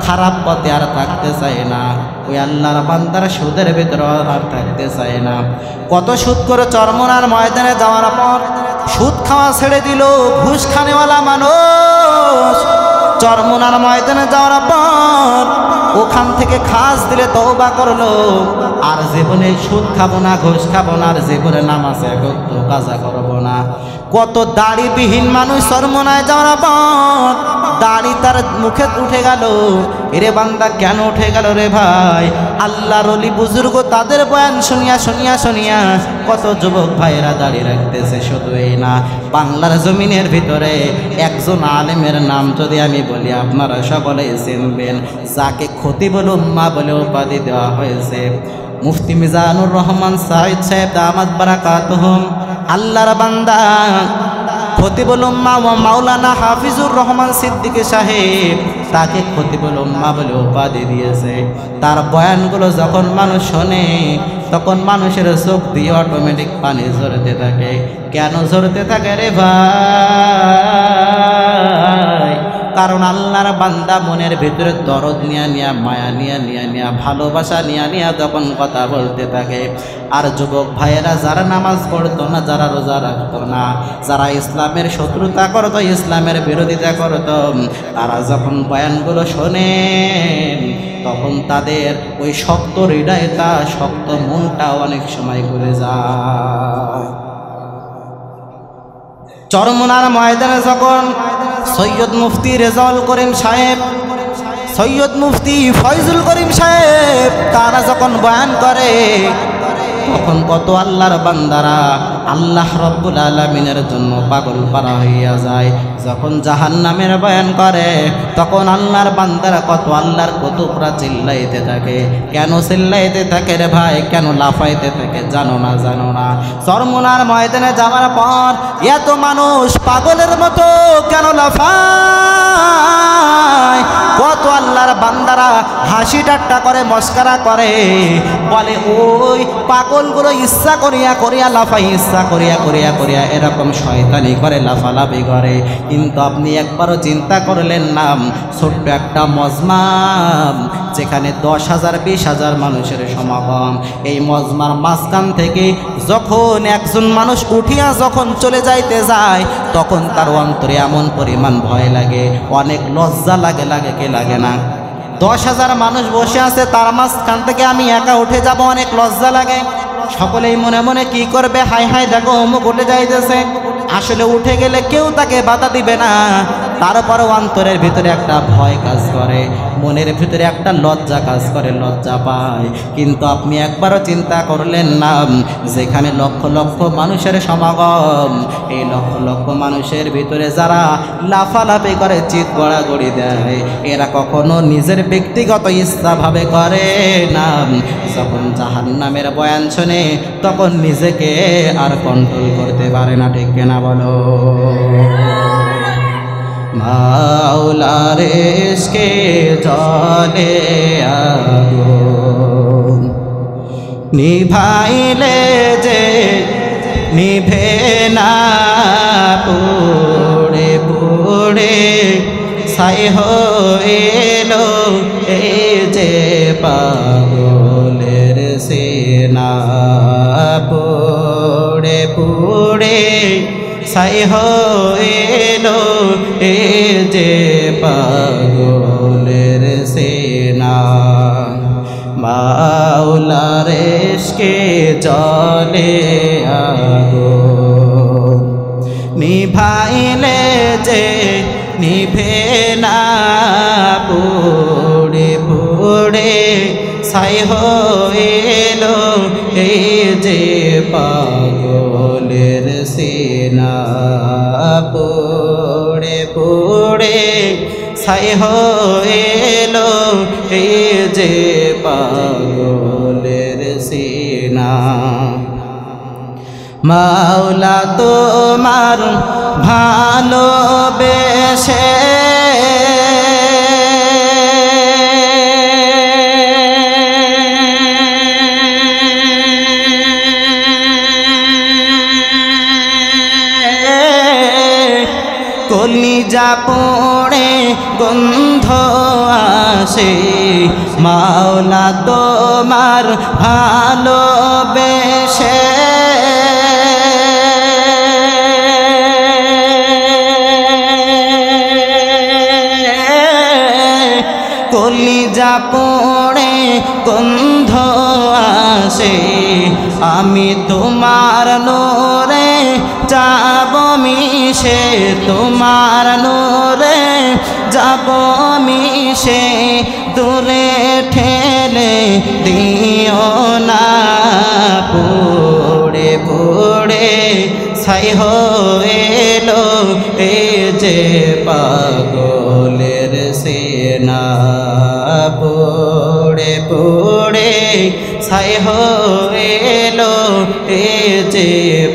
খারাপ পথে আর থাকতে চায় না। ওই আল্লাহর বান্দারা সুদের ভেতরে আর থাকতে চায় না। কত সুদ করে চরমনার ময়দানে যাওয়ার পর সুদ খাওয়া ছেড়ে দিল, ঘুষ খানেওয়ালা মানুষ চরমনার ময়দানে যাওয়ার পর ওখান থেকে খাস দিলে তওবা করলো, আর জীবনে সুদ খাবো না, ঘুষ খাবো না, আর জীবনে নামাজ একত্র কাজা করবো না। কত দাড়িবিহীন মানুষ চরমনায় যাওয়ার পর দাড়ি তার মুখে উঠে গেল। এরে বান্দা কেন উঠে গেল রে ভাই? আল্লাহর ওলি বুজুর্গ তাদের বয়ান শুনিয়া শুনিয়া শুনিয়া কত যুবক ভাইয়েরা দাড়ি রাখতেছে। শুধু এই না, বাংলার জমিনের ভিতরে একজন আলেমের নাম যদি আমি বলি, আপনারা সকলেই চিনবেন, যাকে খতিবুল উম্মাহ বলে উপাধি দেওয়া হয়েছে। মুফতি মিজানুর রহমান সাঈদ সাহেব দামাত বারাকাতুহুম, আল্লাহর বান্দা খতিবুল উম্মাহ ও মাওলানা হাফিজুর রহমান সিদ্দিকী সাহেব তাকে খতিবুল উম্মাহ বলে উপাধি দিয়েছে। তার বয়ানগুলো যখন মানুষ শোনে, তখন মানুষের চোখ দিয়ে অটোমেটিক পানি ঝরতে থাকে। কেন ঝরতে থাকে রে ভাই? কারণ আল্লাহর বান্দা মনের ভিতরে দরদ নিয়া নিয়া, মায়া নিয়া নিয়া নিয়া, ভালোবাসা নিয়া নিয়া যখন কথা বলতে থাকে। আর যুবক ভাইয়েরা যারা নামাজ পড়তো না, যারা রোজা রাখতো না, যারা ইসলামের শত্রুতা করতো, ইসলামের বিরোধিতা করতো, তারা যখন বয়ানগুলো শোনেন, তখন তাদের ওই শক্ত হৃদয়টা, শক্ত মনটা অনেক সময় ঘুরে যায়। চরমনার ময়দানে যখন সৈয়দ মুফতি রেজাউল করিম সাহেব, সৈয়দ মুফতি ফয়জুল করিম সাহেব তারা যখন বয়ান করে, তখন কত আল্লাহর বান্দারা আল্লাহ রব্বুল আলামিনের জন্য পাগল পারা হইয়া যায়। যখন জাহান্নামের বয়ান করে, তখন আল্লাহর বান্দারা কত আল্লাহর কুতুবরা চিল্লাইতে থাকে। কেন চিল্লাইতে থাকে রে ভাই, কেন লাফাইতে থাকে জানো না? জানো না চরমনার ময়দানে যাওয়ার পর এত মানুষ পাগলের মতো কেন লাফায়? কত আল্লাহর বান্দারা হাসি ঠাট্টা করে, মস্কারা করে, বলে ওই পাগলগুলো ইচ্ছা করিয়া করিয়া লাফাই, ইচ্ছা করিয়া করিয়া করিয়া এরকম শয়তানি করে, লাফালাফি করে। কিন্তু আপনি একবারও চিন্তা করলেন না, ছোট্ট একটা মজমা যেখানে 10,000 20,000 মানুষের সমাগম, এই মজমার মাঝখান থেকে যখন একজন মানুষ উঠিয়া যখন চলে যাইতে যায়, তখন তার অন্তরে এমন পরিমাণ ভয় লাগে, অনেক লজ্জা লাগে। লাগে কে লাগে না? 10,000 মানুষ বসে আছে, তার মাঝখান থেকে আমি একা উঠে যাব, অনেক লজ্জা লাগে। সকলেই মনে মনে কি করবে, হাই হাই দেখো অমুক উঠে যাইতেছে। আসলে উঠে গেলে কেউ তাকে বাধা দিবে না, তারপরও অন্তরের ভিতরে একটা ভয় কাজ করে, মনের ভিতরে একটা লজ্জা কাজ করে, লজ্জা পায়। কিন্তু আপনি একবারও চিন্তা করলেন না, যেখানে লক্ষ লক্ষ মানুষের সমাগম, এই লক্ষ লক্ষ মানুষের ভিতরে যারা লাফালাফি করে, চিৎ গড়াগড়ি দেয়, এরা কখনো নিজের ব্যক্তিগত ইচ্ছাভাবে করে না। যখন জাহান্নামের বয়ান শোনে, তখন নিজেকে আর কন্ট্রোল করতে পারে না। ঠিক কিনা বলো? মাওলার ইশকে জলে আগুন নিভাইলে যে নিভে না, পুড়ে পুড়ে ছাই হইলো এই যে পাগলের সেনা, পুড়ে পুড়ে ছাই হইলো এই যে পাগলের সেনা। মাওলার ইশকে জলে আগুন নিভাইলে যে নিভে না, পুড়ে পুড়ে ছাই হইলো এই যে পাগলের সেনা, পুড়ে পুড়ে ছাই হইলো এই যে পাগলের সেনা। মাওলা তোমার ভালোবেসে কলিজা পড়ে গন্ধ আসে, মাওলা তোমার ভালোবেসে কলিজা পড়ে গন্ধ আসে। আমি তোমার নূরে যাব মিশে, তোমার নূরে যাব মিশে, দূরে ঠেলে দিও না, পুড়ে পুড়ে ছাই হইলো এই যে পাগলের সেনা, পুড়ে পুড়ে ছাই হইলো এই যে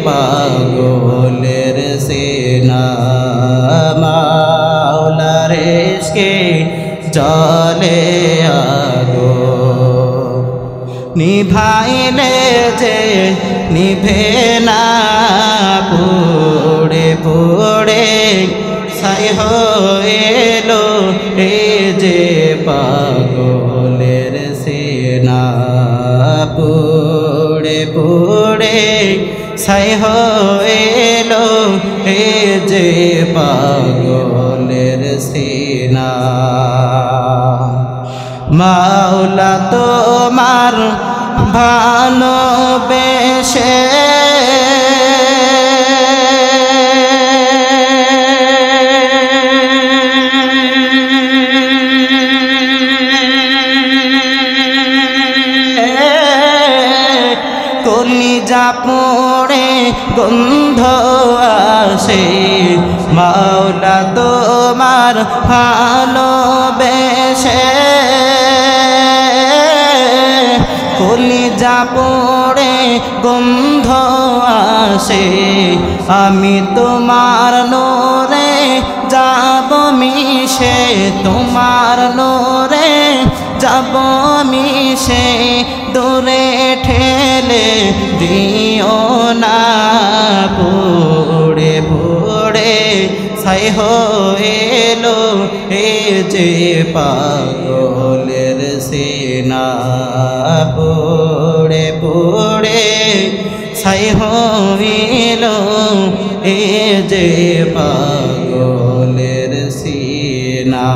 পাগলের সেনা। মাওলার ইশকে জলে আগুন নিভাইলে যে নিভে না, পুড়ে পুড়ে ছাই হইলো এই যে পাগলের সেনা, পুড়ে পুড়ে ছাই হইলো এই যে পাগলের সেনা। মাওলা তোমার ভালোবেসে কলিজা পোড়ে গন্ধ আসে মাওলা তোমার ভালোবেসে কলিজা পোড়ে গন্ধ আসে আমি তোমার নূরে যাব মিশে তোমার নূরে যাব মিশে দূরে ঠেলে দিও না পোড়ে পোড়ে ছাই হইলো এ যে পাগলের সিনা পোড়ে পোড়ে ছাই হইলো এ যে পাগলের সিনা।